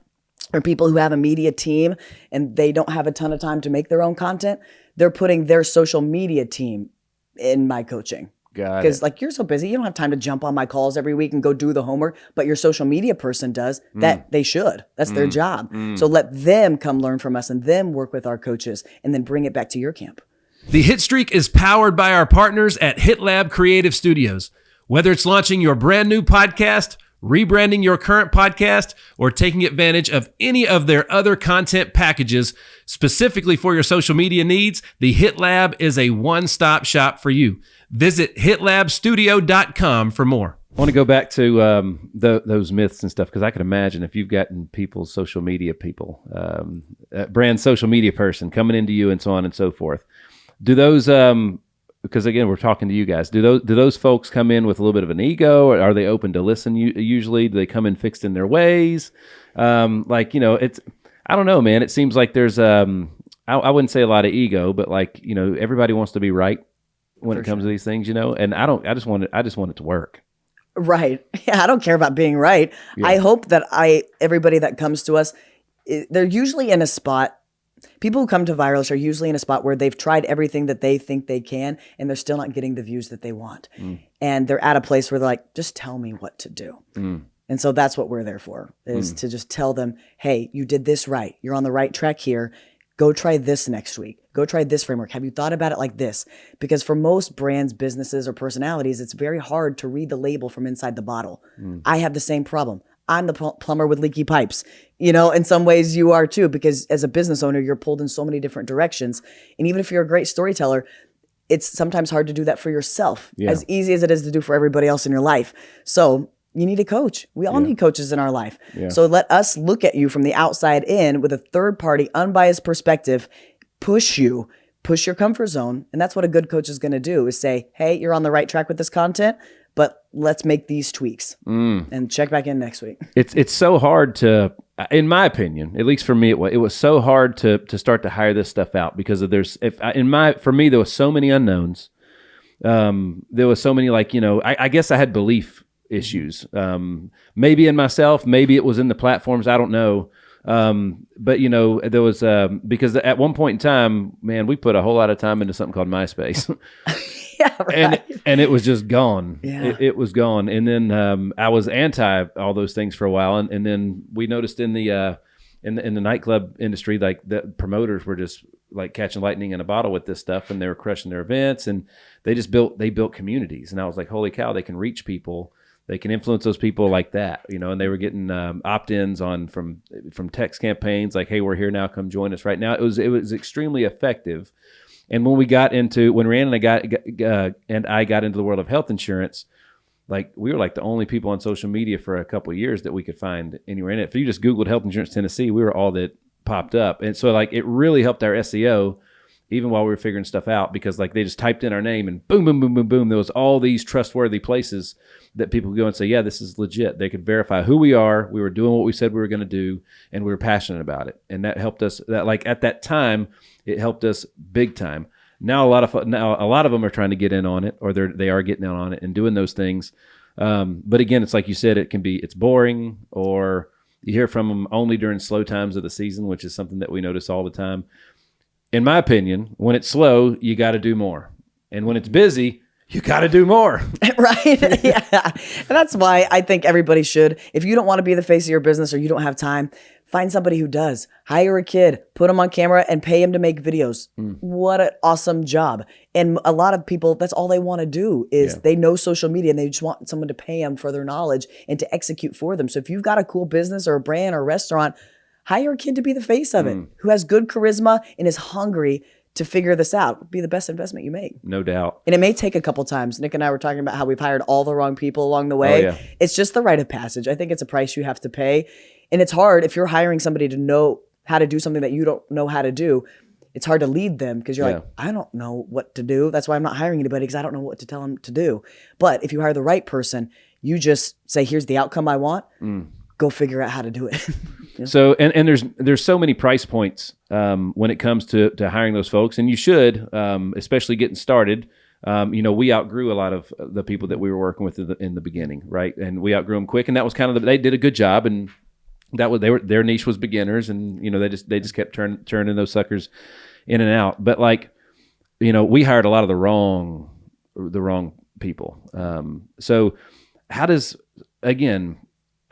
or people who have a media team and they don't have a ton of time to make their own content, they're putting their social media team in my coaching. Because you're so busy, you don't have time to jump on my calls every week and go do the homework, but your social media person does. That they should. That's their job. So let them come learn from us and them work with our coaches and then bring it back to your camp. The Hitstreak is powered by our partners at HitLab Creative Studios. Whether it's launching your brand new podcast, rebranding your current podcast, or taking advantage of any of their other content packages specifically for your social media needs, the HitLab is a one-stop shop for you. Visit hitlabstudio.com for more. I want to go back to those myths and stuff because I can imagine if you've gotten people's social media people, brand social media person coming into you and so on and so forth. Do those, because again, we're talking to you guys, do those folks come in with a little bit of an ego or are they open to listen usually? Do they come in fixed in their ways? It's, I don't know, man. It seems like there's, I wouldn't say a lot of ego, but everybody wants to be right when it comes to these things, and I just want it to work. Right. Yeah, I don't care about being right. Yeah. I hope that everybody that comes to us, they're usually in a spot. People who come to VIRALISH are usually in a spot where they've tried everything that they think they can, and they're still not getting the views that they want. And they're at a place where they're like, just tell me what to do. And so that's what we're there for, is to just tell them, hey, you did this right. You're on the right track here. Go try this next week. Go try this framework. Have you thought about it like this? Because for most brands, businesses, or personalities, it's very hard to read the label from inside the bottle. I have the same problem. I'm the plumber with leaky pipes. In some ways you are too, because as a business owner, you're pulled in so many different directions. And even if you're a great storyteller, it's sometimes hard to do that for yourself, as easy as it is to do for everybody else in your life. So you need a coach. We all need coaches in our life. So let us look at you from the outside in with a third party, unbiased perspective, push your comfort zone. And that's what a good coach is going to do, is say, hey, you're on the right track with this content, but let's make these tweaks and check back in next week. It's so hard to, in my opinion, at least for me, it was so hard to start to hire this stuff out because for me, there was so many unknowns. There was so many, I guess I had belief issues. Maybe in myself, maybe it was in the platforms. I don't know. But there was because at one point in time, man, we put a whole lot of time into something called MySpace. Yeah, right. and it was just gone. Yeah. It was gone. And then I was anti all those things for a while, and then we noticed in the nightclub industry, like the promoters were just like catching lightning in a bottle with this stuff, and they were crushing their events, and they built communities. And I was like, holy cow, they can reach people. They can influence those people like that, and they were getting opt-ins from text campaigns like, hey, we're here now, come join us right now. It was extremely effective. And when Rhiannon and I got into the world of health insurance, like we were like the only people on social media for a couple of years that we could find anywhere in it. If you just Googled Health Insurance Tennessee, we were all that popped up. And so like it really helped our SEO even while we were figuring stuff out, because like they just typed in our name and boom, boom, boom, boom, boom. There was all these trustworthy places that people could go and say, yeah, this is legit. They could verify who we are. We were doing what we said we were going to do, and we were passionate about it. And that helped us. That like at that time, it helped us big time. Now a lot of them are trying to get in on it, or they are getting in on it and doing those things. But again, it's like you said, it's boring, or you hear from them only during slow times of the season, which is something that we notice all the time. In my opinion, when it's slow, you got to do more. And when it's busy, you got to do more. Right? Yeah. And that's why I think everybody should. If you don't want to be the face of your business or you don't have time, find somebody who does. Hire a kid, put him on camera, and pay him to make videos. What an awesome job. And a lot of people, that's all they want to do is they know social media, and they just want someone to pay them for their knowledge and to execute for them. So if you've got a cool business or a brand or a restaurant, hire a kid to be the face of it, who has good charisma and is hungry to figure this out. It'd be the best investment you make. No doubt. And it may take a couple times. Nick and I were talking about how we've hired all the wrong people along the way. Oh, yeah. It's just the rite of passage. I think it's a price you have to pay. And it's hard if you're hiring somebody to know how to do something that you don't know how to do. It's hard to lead them because you're like, I don't know what to do. That's why I'm not hiring anybody, because I don't know what to tell them to do. But if you hire the right person, you just say, here's the outcome I want. Go figure out how to do it. Yeah. So, and there's so many price points when it comes to hiring those folks, and you should, especially getting started. We outgrew a lot of the people that we were working with in the beginning, right? And we outgrew them quick, and that was kind of they did a good job, and that was their niche was beginners, and they just kept turning those suckers in and out. But we hired a lot of the wrong people. So how does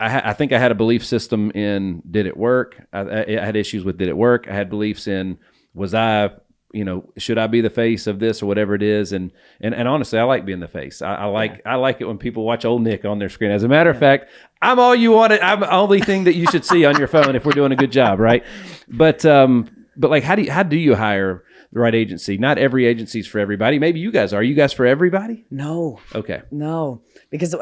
I think I had a belief system in, did it work? I had issues with, did it work? I had beliefs in, should I be the face of this or whatever it is? And honestly, I like being the face. I like it when people watch old Nick on their screen. As a matter of fact, I'm all you wanted. I'm the only thing that you should see on your phone if we're doing a good job, right? But like, how do you hire the right agency? Not every agency is for everybody. Maybe you guys are. You guys for everybody? No. Okay. No, because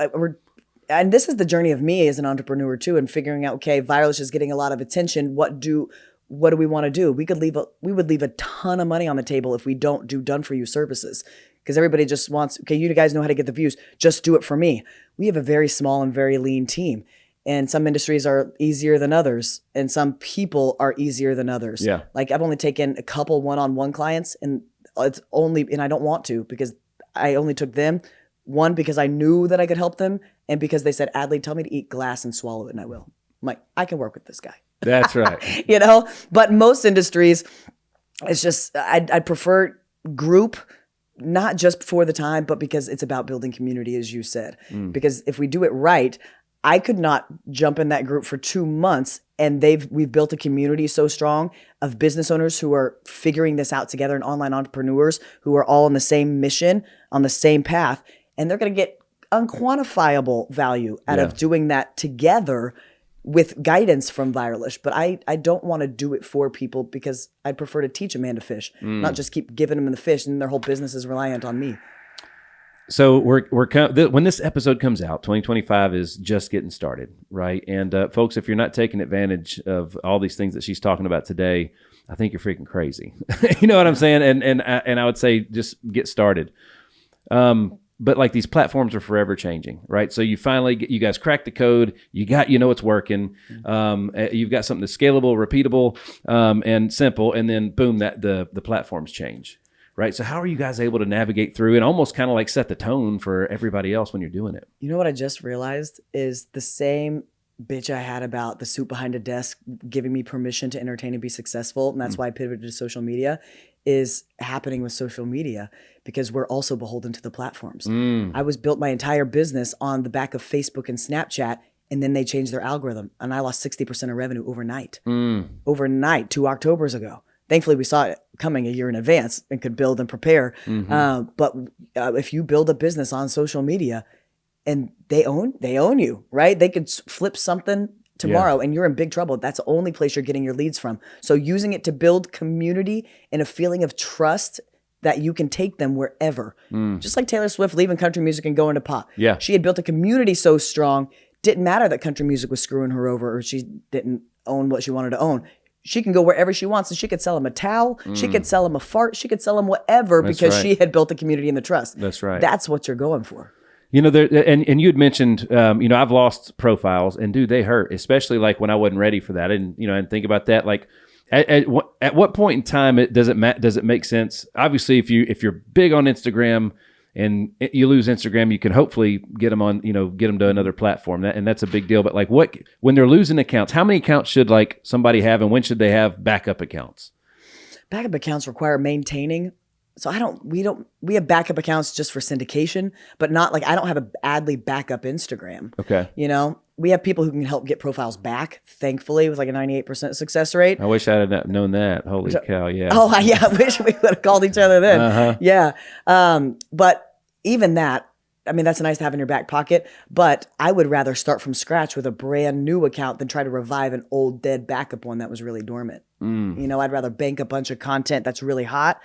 and this is the journey of me as an entrepreneur too, and figuring out, okay, VIRALISH is getting a lot of attention. What do we want to do? We would leave a ton of money on the table if we don't do done for you services, because everybody just wants, okay, you guys know how to get the views, just do it for me. We have a very small and very lean team, and some industries are easier than others, and some people are easier than others. Yeah. Like I've only taken a couple one-on-one clients, and I don't want to, because I only took them. One, because I knew that I could help them, and because they said, Adley, tell me to eat glass and swallow it, and I will. I'm like, I can work with this guy. That's right. But most industries, it's just, I'd prefer group, not just for the time, but because it's about building community, as you said. Because if we do it right, I could not jump in that group for 2 months, and we've built a community so strong of business owners who are figuring this out together, and online entrepreneurs who are all on the same mission, on the same path, and they're going to get unquantifiable value out of doing that together with guidance from VIRALISH. But I don't want to do it for people, because I'd prefer to teach a man to fish, not just keep giving them the fish and their whole business is reliant on me. So when this episode comes out, 2025 is just getting started, right? And folks, if you're not taking advantage of all these things that she's talking about today, I think you're freaking crazy. You know what I'm saying? And I would say just get started. But like, these platforms are forever changing, right? So you you guys crack the code, it's working. You've got something that's scalable, repeatable, and simple, and then boom, the platforms change, right? So how are you guys able to navigate through and almost kind of like set the tone for everybody else when you're doing it? You know what I just realized is the same bitch I had about the suit behind a desk giving me permission to entertain and be successful, and that's why I pivoted to social media, is happening with social media because we're also beholden to the platforms. I was built my entire business on the back of Facebook and Snapchat, and then they changed their algorithm, and I lost 60% of revenue overnight. Overnight, 2 Octobers ago. Thankfully, we saw it coming a year in advance and could build and prepare. But if you build a business on social media, and they own you, right? They could flip something tomorrow and you're in big trouble. That's the only place you're getting your leads from. So using it to build community and a feeling of trust that you can take them wherever. Just like Taylor Swift leaving country music and going to pop. Yeah. She had built a community so strong, didn't matter that country music was screwing her over or she didn't own what she wanted to own. She can go wherever she wants, and she could sell him a towel. She could sell him a fart. She could sell him whatever because she had built a community and the trust. That's right. That's what you're going for. You know, and you had mentioned, I've lost profiles, and dude, they hurt, especially like when I wasn't ready for that. And and think about that. Like, at what point in time does it make sense? Obviously, if you're big on Instagram and you lose Instagram, you can hopefully get them on, get them to another platform, and that's a big deal. But like, when they're losing accounts, how many accounts should like somebody have, and when should they have backup accounts? Backup accounts require maintaining. So we have backup accounts just for syndication, but not like, I don't have a Adley backup Instagram. Okay. We have people who can help get profiles back, thankfully, with like a 98% success rate. I wish I had known that. Holy cow, yeah. Oh, yeah, I wish we would have called each other then. Yeah. But even that, I mean, that's nice to have in your back pocket, but I would rather start from scratch with a brand new account than try to revive an old dead backup one that was really dormant. I'd rather bank a bunch of content that's really hot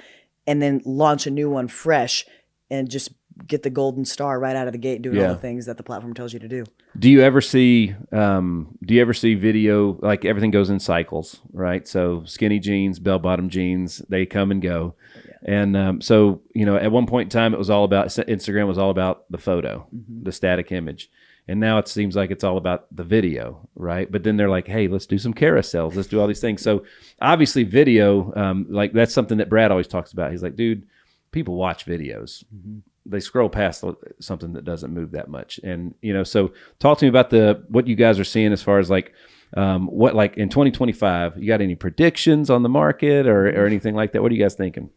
and then launch a new one fresh and just get the golden star right out of the gate doing all the things that the platform tells you to do. Do you ever see video, like everything goes in cycles, right? So skinny jeans, bell-bottom jeans, they come and go. And so, at one point in time, Instagram was all about the photo, the static image. And now it seems like it's all about the video, right? But then they're like, hey, let's do some carousels. Let's do all these things. So obviously video, like that's something that Brad always talks about. He's like, dude, people watch videos. They scroll past something that doesn't move that much. And, so talk to me about what you guys are seeing as far as like, what like in 2025, you got any predictions on the market or anything like that? What are you guys thinking?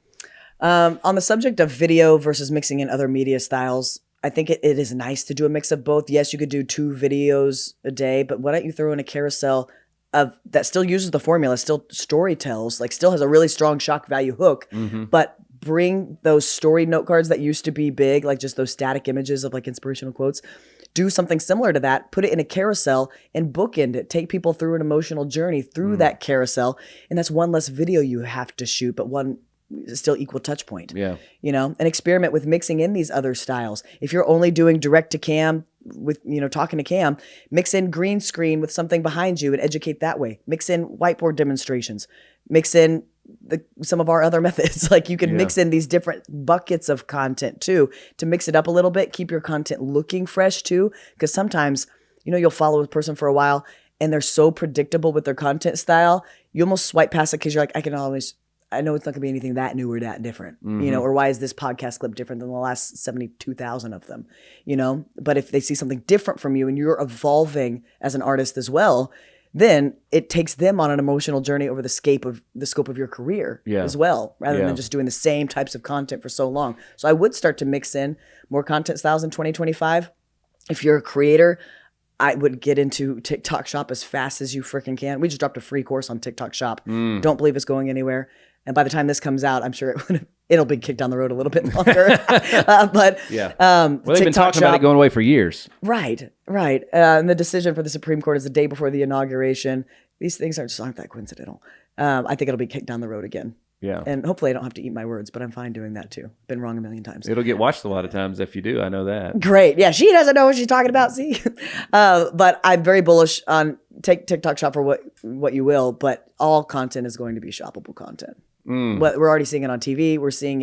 On the subject of video versus mixing in other media styles, I think it is nice to do a mix of both. Yes, you could do 2 videos a day, but why don't you throw in a carousel that still uses the formula, still story tells, like still has a really strong shock value hook, but bring those story note cards that used to be big, like just those static images of like inspirational quotes. Do something similar to that, put it in a carousel and bookend it. Take people through an emotional journey through that carousel. And that's one less video you have to shoot, but one still equal touch point. Yeah. And experiment with mixing in these other styles. If you're only doing direct to cam with, talking to cam, mix in green screen with something behind you and educate that way. Mix in whiteboard demonstrations. Mix in some of our other methods. Like you can mix in these different buckets of content too, to mix it up a little bit, keep your content looking fresh too. Because sometimes, you'll follow a person for a while and they're so predictable with their content style, you almost swipe past it because you're like, I know it's not gonna be anything that new or that different, or why is this podcast clip different than the last 72,000 of them, But if they see something different from you and you're evolving as an artist as well, then it takes them on an emotional journey over the scope of your career as well, rather than just doing the same types of content for so long. So I would start to mix in more content styles in 2025. If you're a creator, I would get into TikTok Shop as fast as you freaking can. We just dropped a free course on TikTok Shop. Don't believe it's going anywhere. And by the time this comes out, I'm sure it'll be kicked down the road a little bit longer. But well, they've been talking about it going away for years. Right. And the decision for the Supreme Court is the day before the inauguration. These things aren't that coincidental. I think it'll be kicked down the road again. Yeah. And hopefully I don't have to eat my words, but I'm fine doing that too. Been wrong a million times. It'll get watched a lot of times if you do. I know that. Great. Yeah. She doesn't know what she's talking about. See? But I'm very bullish on take TikTok Shop for what you will, but all content is going to be shoppable content. But we're already seeing it on TV. We've seen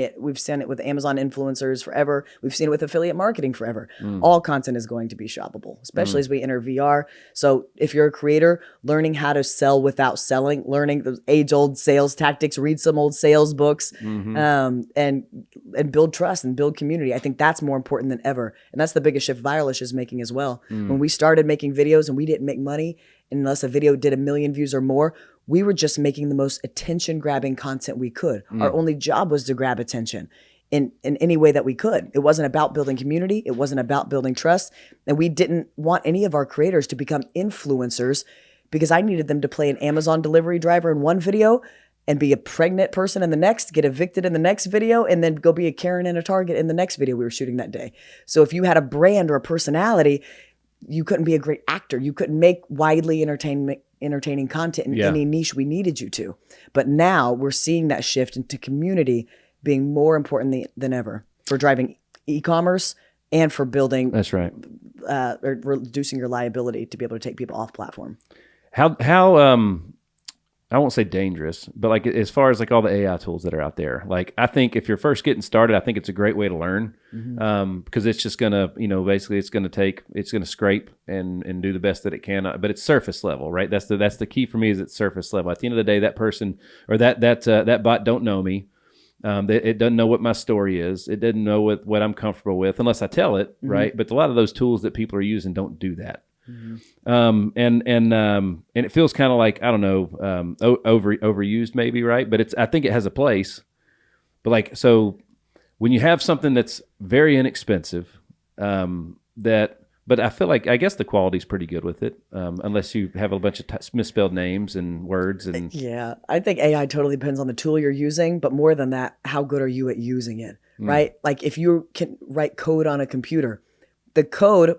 it with Amazon influencers forever. We've seen it with affiliate marketing forever. All content is going to be shoppable, especially as we enter VR. So if you're a creator, learning how to sell without selling, learning those age-old sales tactics, read some old sales books, and and build trust and build community. I think that's more important than ever. And that's the biggest shift VIRALISH is making as well. When we started making videos and we didn't make money unless a video did 1 million views or more, we were just making the most attention grabbing content we could. Our only job was to grab attention in any way that we could. It wasn't about building community. It wasn't about building trust. And we didn't want any of our creators to become influencers, because I needed them to play an Amazon delivery driver in one video and be a pregnant person in the next, get evicted in the next video, and then go be a Karen in a Target in the next video we were shooting that day. So if you had a brand or a personality, you couldn't be a great actor. You couldn't make widely entertaining content in any niche we needed you to. But now we're seeing that shift into community being more important than ever for driving e-commerce and for building. That's right. Or reducing your liability to be able to take people off platform. How I won't say dangerous, but like as far as like all the AI tools that are out there, like I think if you're first getting started, I think it's a great way to learn, because it's just gonna, basically it's gonna scrape and do the best that it can, but it's surface level, right? That's the key for me, is it's surface level. At the end of the day, that person or that bot don't know me. It doesn't know what my story is. It doesn't know what I'm comfortable with unless I tell it, right? But a lot of those tools that people are using don't do that. And it feels kind of like, I don't know, overused maybe, right? But I think it has a place. But like, so when you have something that's very inexpensive, but I feel like, I guess the quality's pretty good with it, unless you have a bunch of misspelled names and words. And yeah, I think AI totally depends on the tool you're using, but more than that, how good are you at using it, right? Like if you can write code on a computer, the code,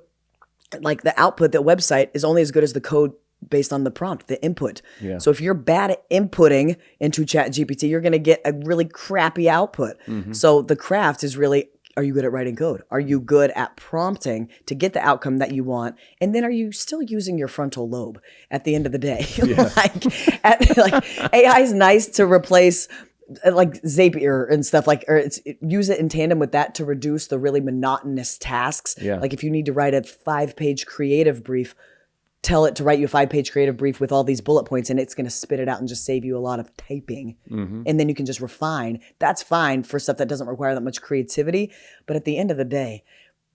like the output, the website is only as good as the code based on the prompt, the input. Yeah. So if you're bad at inputting into ChatGPT, you're going to get a really crappy output. So the craft is really, are you good at writing code? Are you good at prompting to get the outcome that you want? And then are you still using your frontal lobe at the end of the day? Yeah. like AI is nice to replace like Zapier and stuff, like, or use it in tandem with that to reduce the really monotonous tasks. Yeah. Like if you need to write a 5-page creative brief, tell it to write you a 5-page creative brief with all these bullet points, and it's going to spit it out and just save you a lot of typing. And then you can just refine. That's fine for stuff that doesn't require that much creativity. But at the end of the day,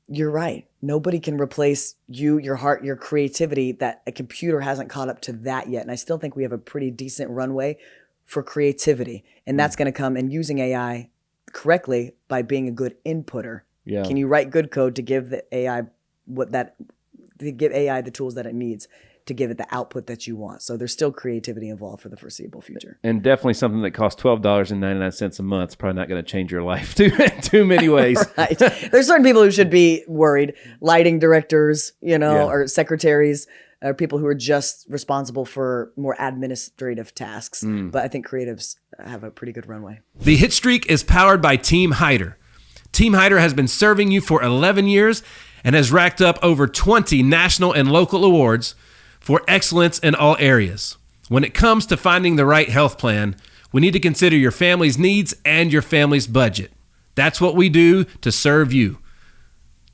you're right. Nobody can replace you, your heart, your creativity. That a computer hasn't caught up to that yet. And I still think we have a pretty decent runway for creativity. And that's going to come in using AI correctly by being a good inputter. Yeah. Can you write good code to give the AI to give AI the tools that it needs to give it the output that you want? So there's still creativity involved for the foreseeable future. And definitely something that costs $12.99 a month is probably not going to change your life too many ways. Right. There's certain people who should be worried. Lighting directors, or secretaries, or people who are just responsible for more administrative tasks. But I think creatives have a pretty good runway. The Hitstreak is powered by Team Hider. Team Hider has been serving you for 11 years and has racked up over 20 national and local awards for excellence in all areas. When it comes to finding the right health plan, we need to consider your family's needs and your family's budget. That's what we do to serve you.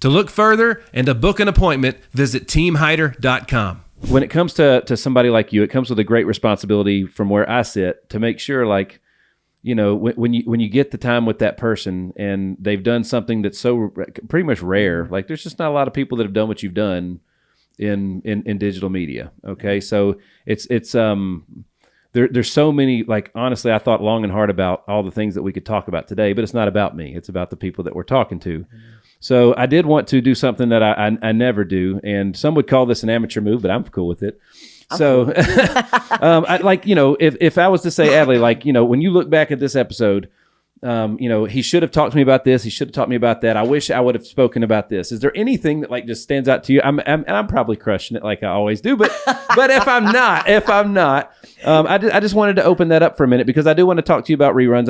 To look further and to book an appointment, visit teamhider.com. When it comes to somebody like you, it comes with a great responsibility from where I sit to make sure, like, when you get the time with that person and they've done something that's so pretty much rare, like there's just not a lot of people that have done what you've done in digital media. Okay. So there's so many, like, honestly, I thought long and hard about all the things that we could talk about today, but it's not about me. It's about the people that we're talking to. So I did want to do something that I never do. And some would call this an amateur move, but I'm cool with it. So, if I was to say, Adley, like, when you look back at this episode, he should have talked to me about this. He should have taught me about that. I wish I would have spoken about this. Is there anything that like just stands out to you? I'm probably crushing it like I always do, but if I'm not, I just wanted to open that up for a minute because I do want to talk to you about reruns.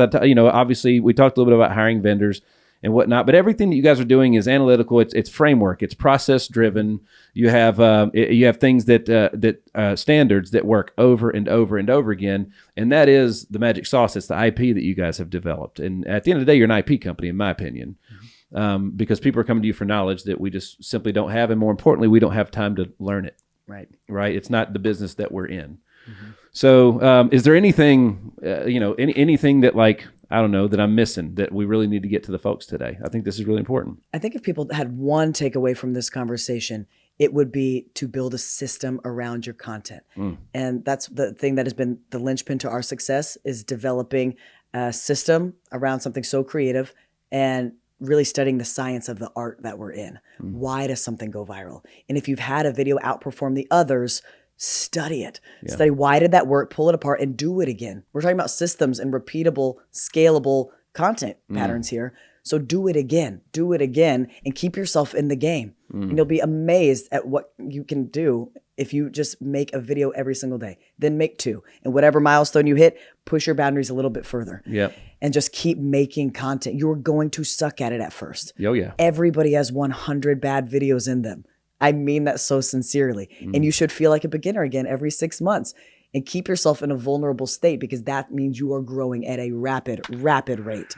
Obviously we talked a little bit about hiring vendors and whatnot, but everything that you guys are doing is analytical. It's framework. It's process driven. You have things that standards that work over and over and over again, and that is the magic sauce. It's the IP that you guys have developed. And at the end of the day, you're an IP company, in my opinion, because people are coming to you for knowledge that we just simply don't have, and more importantly, we don't have time to learn it. Right. It's not the business that we're in. So, is there anything, anything that like I don't know, that I'm missing that we really need to get to the folks today? I think this is really important. I think if people had one takeaway from this conversation, it would be to build a system around your content. And that's the thing that has been the linchpin to our success, is developing a system around something so creative and really studying the science of the art that we're in. Why does something go viral? And if you've had a video outperform the others, study it. Study why did that work, pull it apart, and do it again. We're talking about systems and repeatable, scalable content patterns here. So do it again, and keep yourself in the game. And you'll be amazed at what you can do if you just make a video every single day. Then make 2. And whatever milestone you hit, push your boundaries a little bit further. And just keep making content. You're going to suck at it at first. Oh, yeah. Everybody has 100 bad videos in them. I mean that so sincerely. And you should feel like a beginner again every 6 months. And keep yourself in a vulnerable state, because that means you are growing at a rapid rate.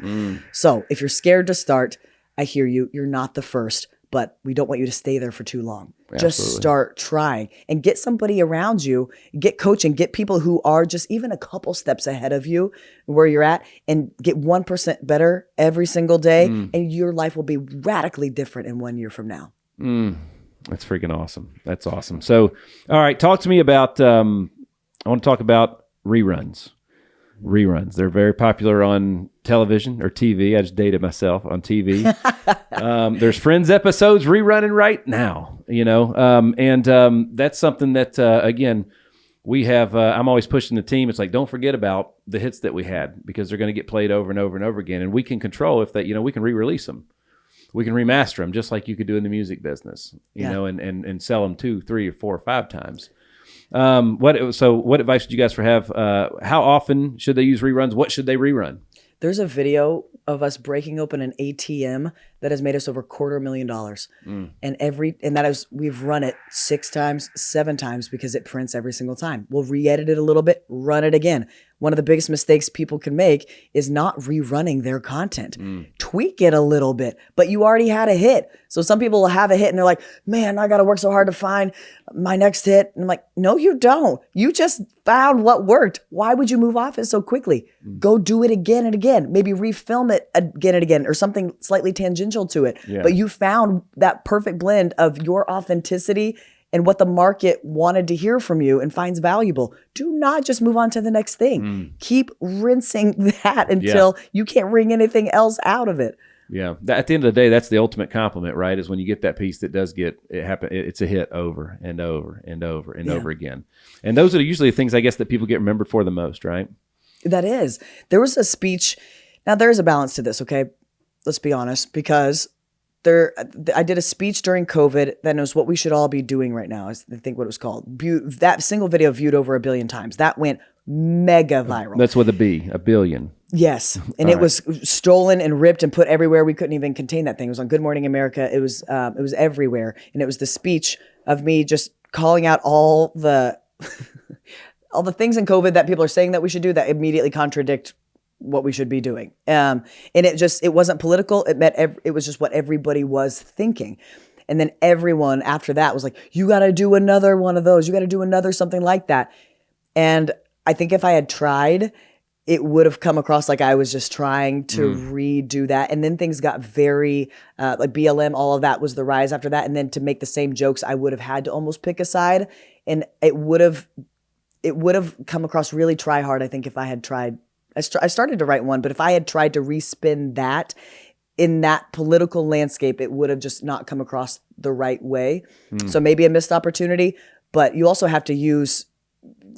So if you're scared to start, I hear you. You're not the first, but we don't want you to stay there for too long. Just start trying and get somebody around you, get coaching, get people who are just even a couple steps ahead of you where you're at, and get 1% better every single day. And your life will be radically different in 1 year from now. That's freaking awesome. That's awesome. So, all right, talk to me about, I want to talk about reruns. Reruns. They're very popular on television or TV. I just dated myself on TV. There's Friends episodes rerunning right now, and that's something that, again, we have, I'm always pushing the team. It's like, don't forget about the hits that we had, because they're going to get played over and over and over again. And we can control if that, we can re-release them. We can remaster them just like you could do in the music business, and sell them 2, 3, or 4 or 5 times. What advice would you guys have? How often should they use reruns? What should they rerun? There's a video of us breaking open an ATM that has made us over $250,000. And we've run it 6 times, 7 times, because it prints every single time. We'll re-edit it a little bit, run it again. One of the biggest mistakes people can make is not rerunning their content. Tweak it a little bit, but you already had a hit. So some people will have a hit and they're like, man, I got to work so hard to find my next hit. And I'm like, no, you don't. You just found what worked. Why would you move off it so quickly? Go do it again and again. Maybe refilm it again and again, or something slightly tangential to it. But you found that perfect blend of your authenticity and what the market wanted to hear from you and finds valuable. Do not just move on to the next thing. Keep rinsing that until you can't wring anything else out of it. Yeah. At the end of the day, that's the ultimate compliment, right? Is when you get that piece that does get it happen. It's a hit over and over and over and over again. And those are usually the things, I guess, that people get remembered for the most, right? That is. There was a speech. Now there's a balance to this, okay? Let's be honest, because I did a speech during COVID that knows what we should all be doing right now. I think what it was called. That single video viewed over 1 billion times. That went mega viral. That's with a B, 1 billion. Yes. And it was stolen and ripped and put everywhere. We couldn't even contain that thing. It was on Good Morning America. It was everywhere. And it was the speech of me just calling out all the all the things in COVID that people are saying that we should do that immediately contradict what we should be doing. And it wasn't political. It was just what everybody was thinking. And then everyone after that was like, you got to do another one of those. You got to do another something like that. And I think if I had tried, it would have come across like I was just trying to redo that. And then things got very, like BLM, all of that was the rise after that. And then to make the same jokes, I would have had to almost pick a side. And it would have come across really try hard, I think, if I had tried. I started to write one, but if I had tried to respin that in that political landscape, it would have just not come across the right way. So maybe a missed opportunity, but you also have to use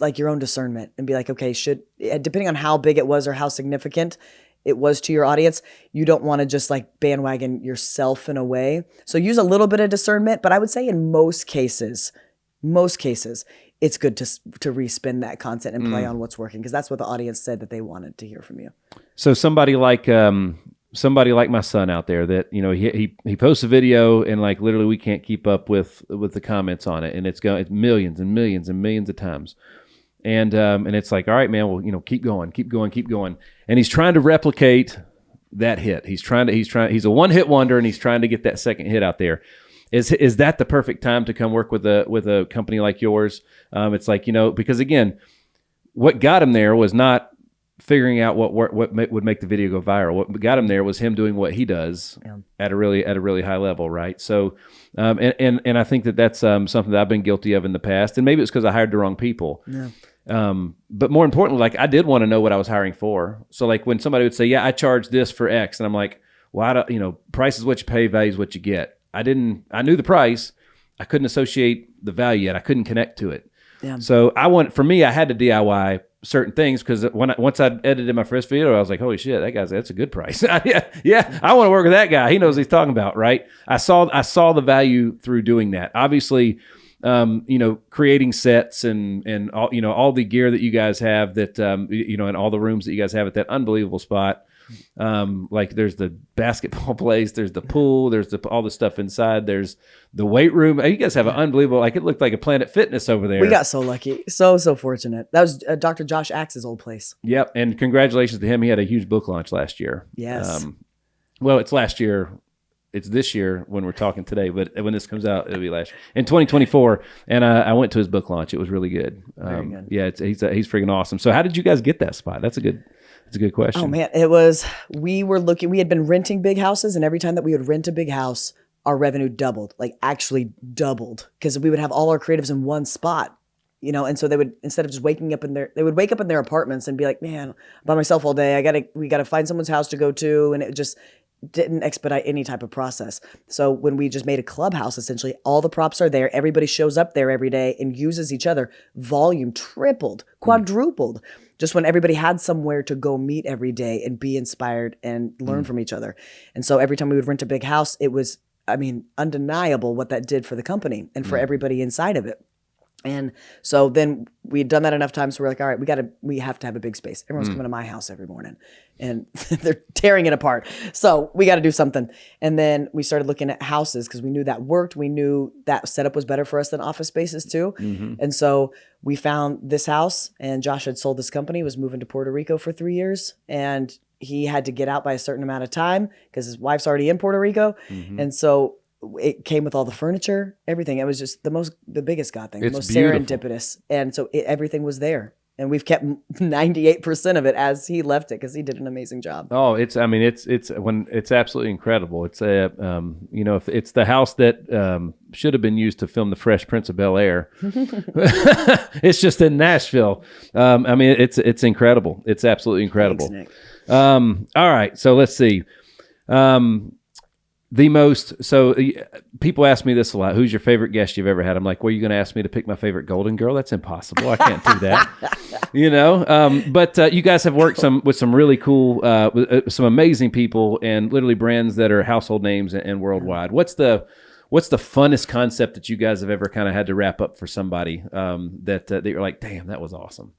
like your own discernment and be like, okay, depending on how big it was or how significant it was to your audience, you don't want to just like bandwagon yourself in a way. So use a little bit of discernment, but I would say in most cases, it's good to respin that content and play on what's working, because that's what the audience said that they wanted to hear from you. So somebody like my son out there that, he posts a video and like literally we can't keep up with the comments on it, and it's millions and millions and millions of times. And it's like, all right, man, well, keep going. And he's trying to replicate that hit. He's a one-hit wonder, and he's trying to get that second hit out there. Is that the perfect time to come work with a company like yours? It's like, because again, what got him there was not figuring out what would make the video go viral. What got him there was him doing what he does at a really high level, right? So, and I think that's something that I've been guilty of in the past, and maybe it's because I hired the wrong people. Yeah. But more importantly, like I did want to know what I was hiring for. So like when somebody would say, "Yeah, I charge this for X," and I'm like, "Well, price is what you pay, value is what you get." I knew the price. I couldn't associate the value yet. I couldn't connect to it. Yeah. So I had to DIY certain things because once I edited my first video, I was like, holy shit, that's a good price. yeah, I want to work with that guy. He knows what he's talking about, right? I saw the value through doing that. Obviously, creating sets and all the gear that you guys have that, and all the rooms that you guys have at that unbelievable spot. Like there's the basketball place, there's the pool, there's all the stuff inside, there's the weight room. You guys have an unbelievable, like it looked like a Planet Fitness over there. We got so lucky, so fortunate. That was Dr. Josh Axe's old place. Yep, and congratulations to him. He had a huge book launch last year. Yes. Well, it's last year. It's this year when we're talking today, but when this comes out, it'll be last year in 2024. And I went to his book launch. It was really good. Very good. Yeah, he's freaking awesome. So how did you guys get that spot? That's a good question. Oh man, we had been renting big houses, and every time that we would rent a big house, our revenue doubled, like actually doubled, because we would have all our creatives in one spot, and so they would, instead of just waking up they would wake up in their apartments and be like, man, I'm by myself all day. We got to find someone's house to go to. And it just didn't expedite any type of process. So when we just made a clubhouse, essentially all the props are there. Everybody shows up there every day and uses each other. Volume tripled, quadrupled. Just when everybody had somewhere to go meet every day and be inspired and learn from each other. And so every time we would rent a big house, it was, undeniable what that did for the company and for everybody inside of it. And so then we had done that enough times, so we're like, all right, we have to have a big space. Everyone's coming to my house every morning and they're tearing it apart. So we got to do something. And then we started looking at houses because we knew that worked. We knew that setup was better for us than office spaces too. Mm-hmm. And so we found this house, and Josh had sold this company, was moving to Puerto Rico for 3 years, and he had to get out by a certain amount of time because his wife's already in Puerto Rico. Mm-hmm. And so it came with all the furniture, everything. It was just the biggest God thing, the most beautiful. Serendipitous. And so everything was there. And we've kept 98% of it as he left it because he did an amazing job. Oh, it's absolutely incredible. It's if it's the house that should have been used to film the Fresh Prince of Bel-Air. It's just in Nashville. It's incredible. It's absolutely incredible. Thanks, Nick. All right, so let's see. People ask me this a lot. Who's your favorite guest you've ever had? I'm like, well, you're going to ask me to pick my favorite Golden Girl? That's impossible. I can't do that. But you guys have worked with some really cool, some amazing people and literally brands that are household names and worldwide. What's the funnest concept that you guys have ever kind of had to wrap up for somebody that you're like, damn, that was awesome?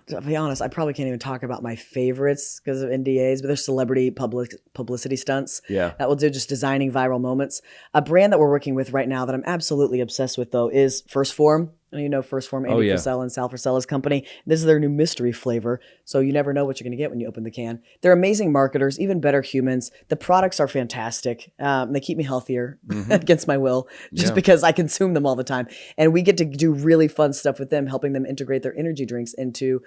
To be honest, I probably can't even talk about my favorites because of NDAs, but there's celebrity publicity stunts that will do, just designing viral moments. A brand that we're working with right now that I'm absolutely obsessed with, though, is First Form. And First Form, Andy Frisell and Sal Frisella's company. This is their new mystery flavor, so you never know what you're going to get when you open the can. They're amazing marketers, even better humans. The products are fantastic. They keep me healthier against my will, just because I consume them all the time. And we get to do really fun stuff with them, helping them integrate their energy drinks into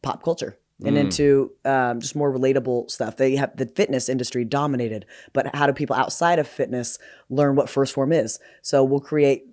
pop culture and into just more relatable stuff. They have the fitness industry dominated, but how do people outside of fitness learn what First Form is? So we'll create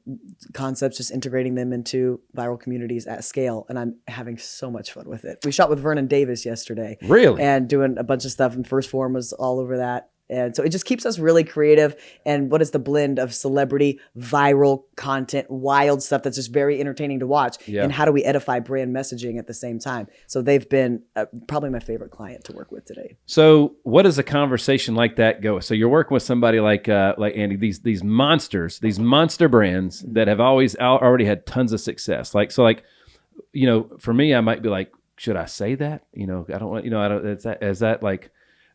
concepts, just integrating them into viral communities at scale. And I'm having so much fun with it. We shot with Vernon Davis yesterday. Really? And doing a bunch of stuff, and First Form was all over that. And so it just keeps us really creative. And what is the blend of celebrity, viral content, wild stuff that's just very entertaining to watch? Yeah. And how do we edify brand messaging at the same time? So they've been probably my favorite client to work with today. So what does a conversation like that go? So you're working with somebody like Andy, these monsters, these monster brands that have already had tons of success. For me, I might be like, should I say that? I don't want, is that like,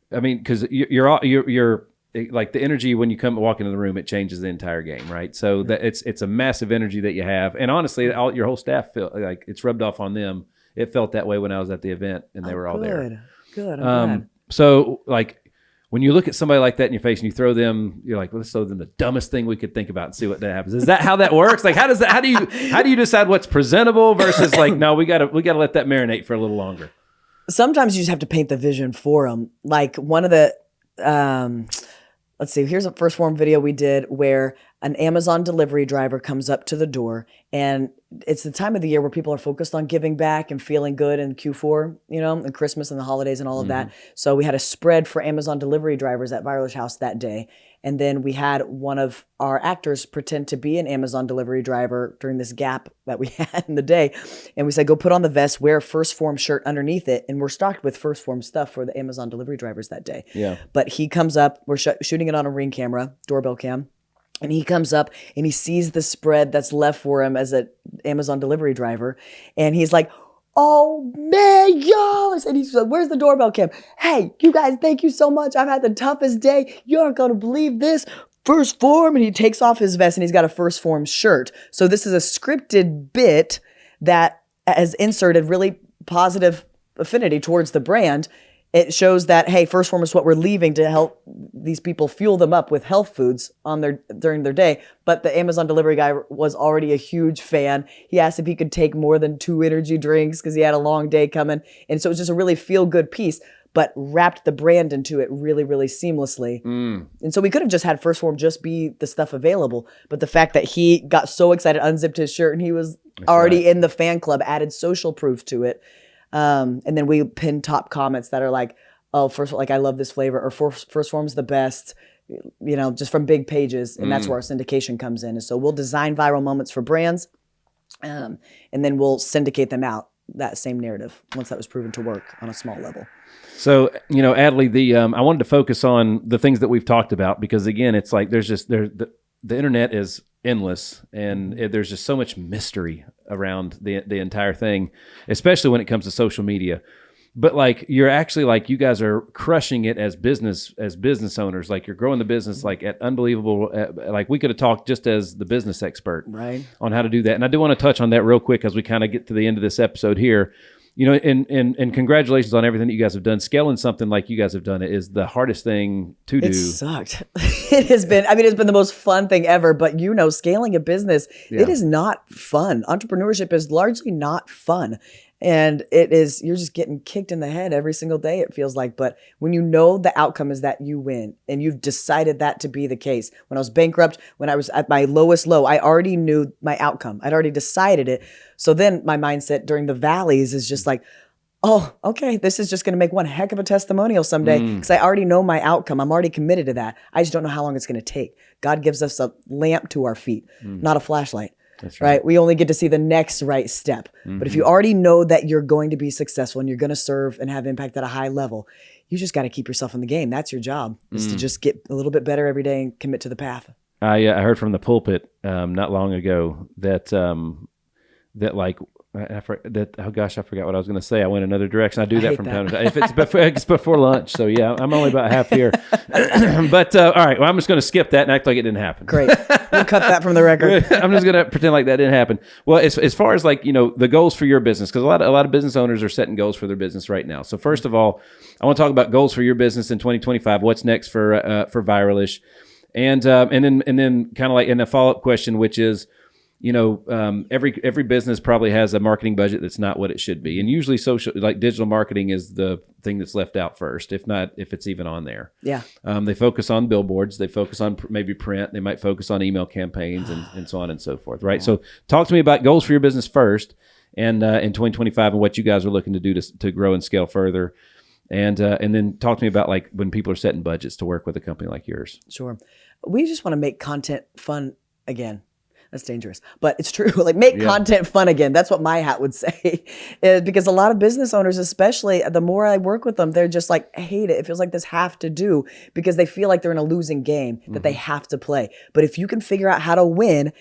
because you're like the energy when you walk into the room, it changes the entire game, right? So that it's a massive energy that you have, and honestly, your whole staff feel like it's rubbed off on them. It felt that way when I was at the event, and they were all there. Good. I'm glad. So when you look at somebody like that in your face and you throw them, you're like, well, let's throw them the dumbest thing we could think about and see what that happens. Is that how that works? Like, how do you decide what's presentable versus like, no, we gotta let that marinate for a little longer? sometimes you just have to paint the vision for them. Like one of the, let's see, here's a first form video we did where an Amazon delivery driver comes up to the door, and it's the time of the year where people are focused on giving back and feeling good in Q4, and Christmas and the holidays and all of that. So we had a spread for Amazon delivery drivers at VIRALISH House that day. And then we had one of our actors pretend to be an Amazon delivery driver during this gap that we had in the day. And we said, go put on the vest, wear a First Form shirt underneath it. And we're stocked with First Form stuff for the Amazon delivery drivers that day. Yeah. But he comes up, we're shooting it on a Ring camera, doorbell cam. And he comes up and he sees the spread that's left for him as an Amazon delivery driver. And he's like, oh man, yo. And he's like, where's the doorbell cam? Hey, you guys, thank you so much. I've had the toughest day. You're going to believe this. First Form. And he takes off his vest and he's got a First Form shirt. So this is a scripted bit that has inserted really positive affinity towards the brand. It shows that, hey, First Form is what we're leaving to help these people fuel them up with health foods during their day. But the Amazon delivery guy was already a huge fan. He asked if he could take more than 2 energy drinks because he had a long day coming. And so it was just a really feel-good piece, but wrapped the brand into it really, really seamlessly. And so we could have just had First Form just be the stuff available. But the fact that he got so excited, unzipped his shirt, and he was already in the fan club, added social proof to it. And then we pin top comments that are like, oh, I love this flavor, or First Form's the best, just from big pages. And that's where our syndication comes in. And so we'll design viral moments for brands, and then we'll syndicate them out, that same narrative, once that was proven to work on a small level. So, Adley, I wanted to focus on the things that we've talked about, because again, it's like the internet is endless, and there's just so much mystery around the entire thing, especially when it comes to social media. But you're actually you guys are crushing it as business owners. You're growing the business at unbelievable. We could have talked just as the business expert, right, on how to do that. And I do want to touch on that real quick as we kind of get to the end of this episode here. And congratulations on everything that you guys have done. Scaling something like you guys have done is the hardest thing to do. It sucked. It has been, it's been the most fun thing ever, but scaling a business, It is not fun. Entrepreneurship is largely not fun. And you're just getting kicked in the head every single day, it feels like. But when the outcome is that you win, and you've decided that to be the case. When I was bankrupt, when I was at my lowest low, I already knew my outcome. I'd already decided it. So then my mindset during the valleys is just like, oh, okay, this is just going to make one heck of a testimonial someday, because I already know my outcome. I'm already committed to that. I just don't know how long it's going to take. God gives us a lamp to our feet, not a flashlight. That's right. We only get to see the next right step. But if you already know that you're going to be successful and you're going to serve and have impact at a high level, you just got to keep yourself in the game. That's your job, is to just get a little bit better every day and commit to the path. I heard from the pulpit not long ago that I forgot what I was going to say. I went another direction. I do that from time to time. If it's before lunch, so yeah, I'm only about half here. But all right, well, I'm just going to skip that and act like it didn't happen. Great, we'll cut that from the record. I'm just going to pretend like that didn't happen. Well, as far as the goals for your business, because a lot of business owners are setting goals for their business right now. So first of all, I want to talk about goals for your business in 2025. What's next for VIRALISH, and then kind of in a follow-up question, which is, every business probably has a marketing budget that's not what it should be. And usually digital marketing is the thing that's left out first, if it's even on there. Yeah. They focus on billboards. They focus on maybe print. They might focus on email campaigns and so on and so forth. Right. Yeah. So talk to me about goals for your business first, and in 2025, and what you guys are looking to do to grow and scale further. And then talk to me about when people are setting budgets to work with a company like yours. Sure. We just want to make content fun again. That's dangerous, but it's true. Make content fun again. That's what my hat would say. Because a lot of business owners, especially, the more I work with them, they're just hate it. It feels like this have to do, because they feel like they're in a losing game that they have to play. But if you can figure out how to win,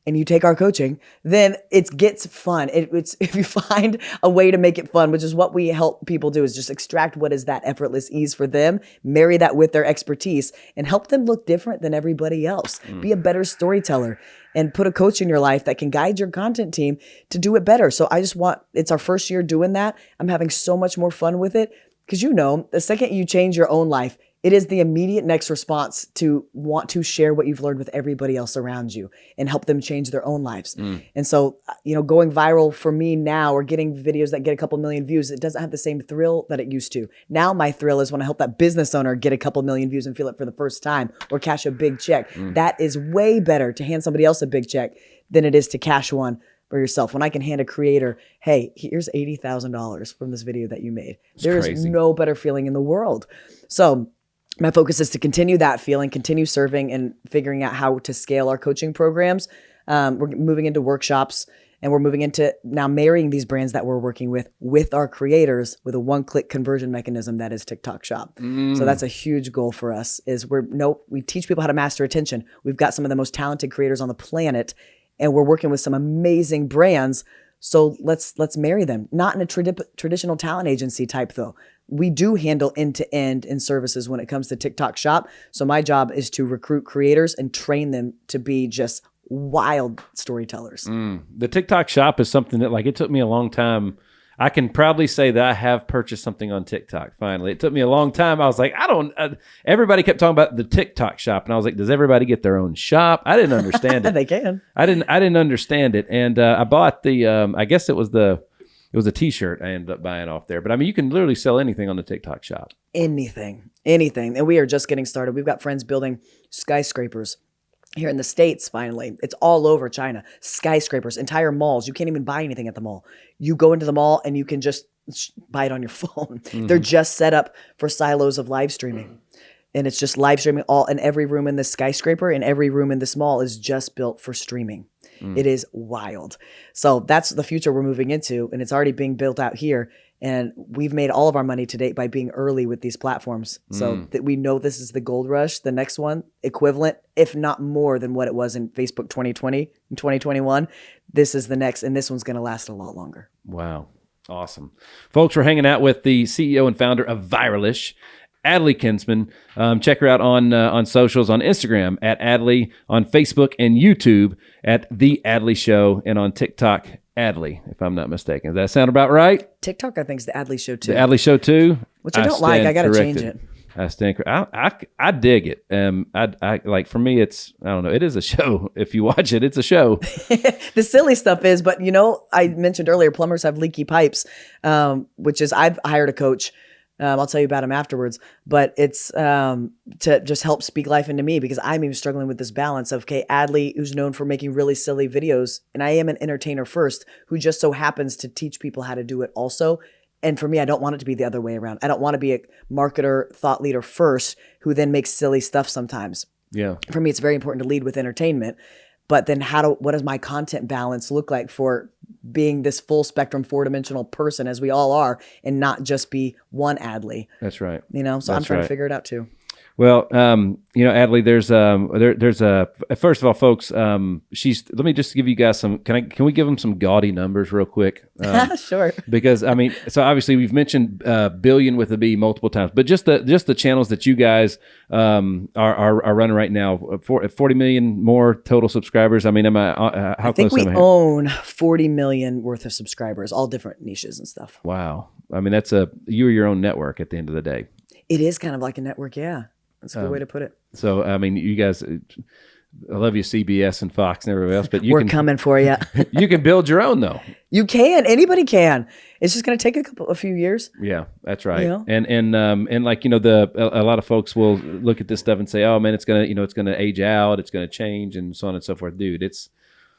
and you take our coaching, then it gets fun. It's if you find a way to make it fun, which is what we help people do, is just extract what is that effortless ease for them, marry that with their expertise, and help them look different than everybody else. Be a better storyteller, and put a coach in your life that can guide your content team to do it better. So it's our first year doing that. I'm having so much more fun with it, because the second you change your own life, It is the immediate next response to want to share what you've learned with everybody else around you and help them change their own lives. And so, going viral for me now, or getting videos that get a couple million views, it doesn't have the same thrill that it used to. Now my thrill is when I help that business owner get a couple million views and feel it for the first time, or cash a big check. That is way better to hand somebody else a big check than it is to cash one for yourself. When I can hand a creator, hey, here's $80,000 from this video that you made. There is no better feeling in the world. So my focus is to continue that feeling, continue serving and figuring out how to scale our coaching programs. We're moving into workshops, and we're moving into now marrying these brands that we're working with our creators with a one-click conversion mechanism that is TikTok Shop. So that's a huge goal for us. We teach people how to master attention. We've got some of the most talented creators on the planet, and we're working with some amazing brands. So let's marry them. Not in a traditional talent agency type though. We do handle end-to-end in services when it comes to TikTok Shop. So my job is to recruit creators and train them to be just wild storytellers. The TikTok Shop is something that, like, it took me a long time. I can proudly say that I have purchased something on TikTok. Finally, it took me a long time. I was like, everybody kept talking about the TikTok Shop, and I was like, does everybody get their own shop? I didn't understand it. They can. I didn't understand it, and I bought the. I guess it was a T-shirt I ended up buying off there. But I mean, you can literally sell anything on the TikTok Shop. Anything. And we are just getting started. We've got friends building skyscrapers here in the States. Finally, it's all over China. Skyscrapers, entire malls. You can't even buy anything at the mall. You go into the mall and you can just buy it on your phone. They're just set up for silos of live streaming. And it's just live streaming in every room in this skyscraper, and every room in this mall is just built for streaming. It is wild. So that's the future we're moving into, and it's already being built out here. And we've made all of our money to date by being early with these platforms. So that we know this is the gold rush, the next one, equivalent, if not more than what it was in Facebook 2020 and 2021. This is the next, and this one's going to last a lot longer. Wow. Awesome. Folks, we're hanging out with the CEO and founder of VIRALISH, Adley Kinsman. Check her out on socials, on Instagram at Adley, on Facebook and YouTube at The Adley Show, and on TikTok, Adley, if I'm not mistaken. Does that sound about right? TikTok, I think, is the Adley Show too. The Adley Show too? Which I don't like. I got to change it. I stand. I dig it. I like, for me, it's, I don't know. It is a show. If you watch it, it's a show. The silly stuff is, but I mentioned earlier, plumbers have leaky pipes, which is, I've hired a coach. I'll tell you about him afterwards, but it's to just help speak life into me, because I'm even struggling with this balance of, okay, Adley, who's known for making really silly videos, and I am an entertainer first, who just so happens to teach people how to do it also. And for me, I don't want it to be the other way around. I don't want to be a marketer, thought leader first, who then makes silly stuff sometimes. Yeah. For me, it's very important to lead with entertainment. But then what does my content balance look like for being this full spectrum, 4-dimensional person, as we all are, and not just be one Adley? That's right. So I'm trying to figure it out too. Well, Adley, there's a first of all, folks, let me just give you guys can we give them some gaudy numbers real quick? Sure. Because I mean, so obviously we've mentioned billion with a B multiple times, but just the channels that you guys are running right now, 40 million more total subscribers. I mean, I think we own 40 million worth of subscribers, all different niches and stuff. Wow. I mean, you're your own network at the end of the day. It is kind of like a network. Yeah. That's a good way to put it. So, I mean, you guys, I love you, CBS and Fox and everybody else, but we're coming for you. You can build your own though. You can. Anybody can. It's just going to take a few years. Yeah, that's right. And like, a lot of folks will look at this stuff and say, oh man, it's going to age out. It's going to change and so on and so forth. Dude,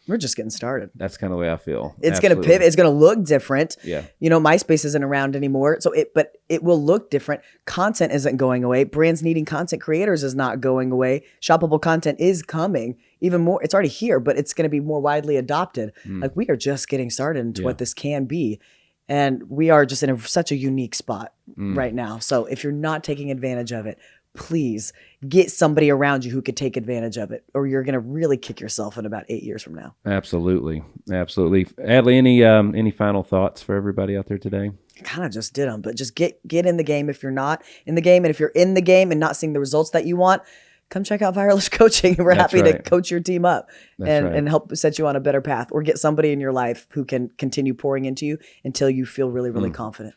we're just getting started. That's kind of the way I feel. It's going to pivot. It's going to look different. Yeah. MySpace isn't around anymore. But it will look different. Content isn't going away. Brands needing content creators is not going away. Shoppable content is coming even more. It's already here, but it's going to be more widely adopted. Like, we are just getting started into what this can be. And we are just in such a unique spot right now. So if you're not taking advantage of it, please get somebody around you who could take advantage of it, or you're going to really kick yourself in about 8 years from now. Absolutely. Adley, any final thoughts for everybody out there today? I kind of just did them, but just get in the game if you're not in the game. And if you're in the game and not seeing the results that you want, come check out VIRALISH Coaching. We're happy to coach your team up and help set you on a better path, or get somebody in your life who can continue pouring into you until you feel really, really confident.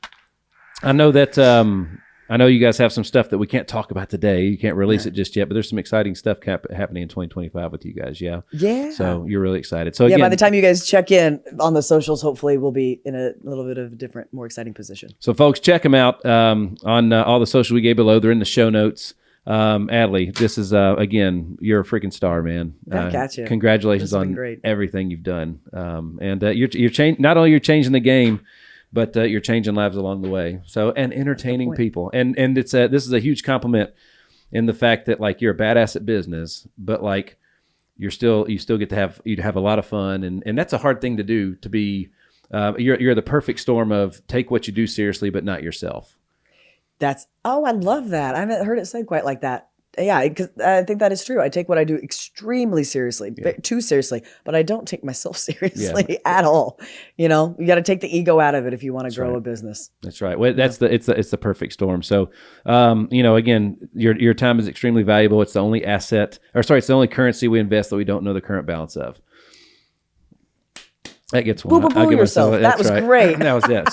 I know that I know you guys have some stuff that we can't talk about today. You can't release it just yet, but there's some exciting stuff happening in 2025 with you guys. Yeah. Yeah. So you're really excited. So Yeah, again, by the time you guys check in on the socials, hopefully we'll be in a little bit of a different, more exciting position. so folks, check them out on all the socials we gave below. They're in the show notes. Adley, this is again, you're a freaking star, man. Gotcha. Congratulations This has been on great. everything you've done. And you're not only you're changing the game, but you're changing lives along the way. So, and entertaining people. And it's this is a huge compliment in the fact that like you're a badass at business, but like you still get to have a lot of fun, and that's a hard thing to do. To be you're the perfect storm of take what you do seriously, but not yourself. I love that. I haven't heard it said quite like that. Yeah, because I think that is true. I take what I do extremely seriously, too seriously, but I don't take myself seriously at all. You know, you got to take the ego out of it if you want to grow a business. That's right. Well, it's the perfect storm. So, again, your time is extremely valuable. It's the only it's the only currency we invest that we don't know the current balance of. That gets one. Boo yourself. That was great. That was it.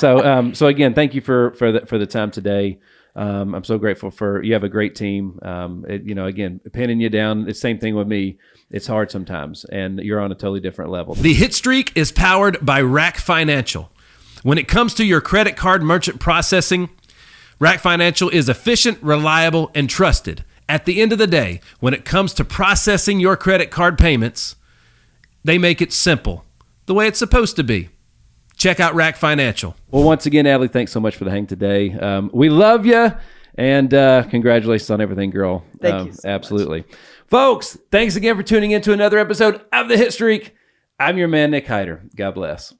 So again, thank you for the time today. I'm so grateful for you have a great team. Again, pinning you down. It's the same thing with me. It's hard sometimes, and you're on a totally different level. The Hitstreak is powered by Rack Financial. When it comes to your credit card merchant processing, Rack Financial is efficient, reliable, and trusted. At the end of the day, when it comes to processing your credit card payments, they make it simple, the way it's supposed to be. Check out Rack Financial. Well, once again, Adley, thanks so much for the hang today. We love you, and congratulations on everything, girl. Thank you so absolutely. Folks, thanks again for tuning in to another episode of The Hitstreak. I'm your man, Nick Hyder. God bless.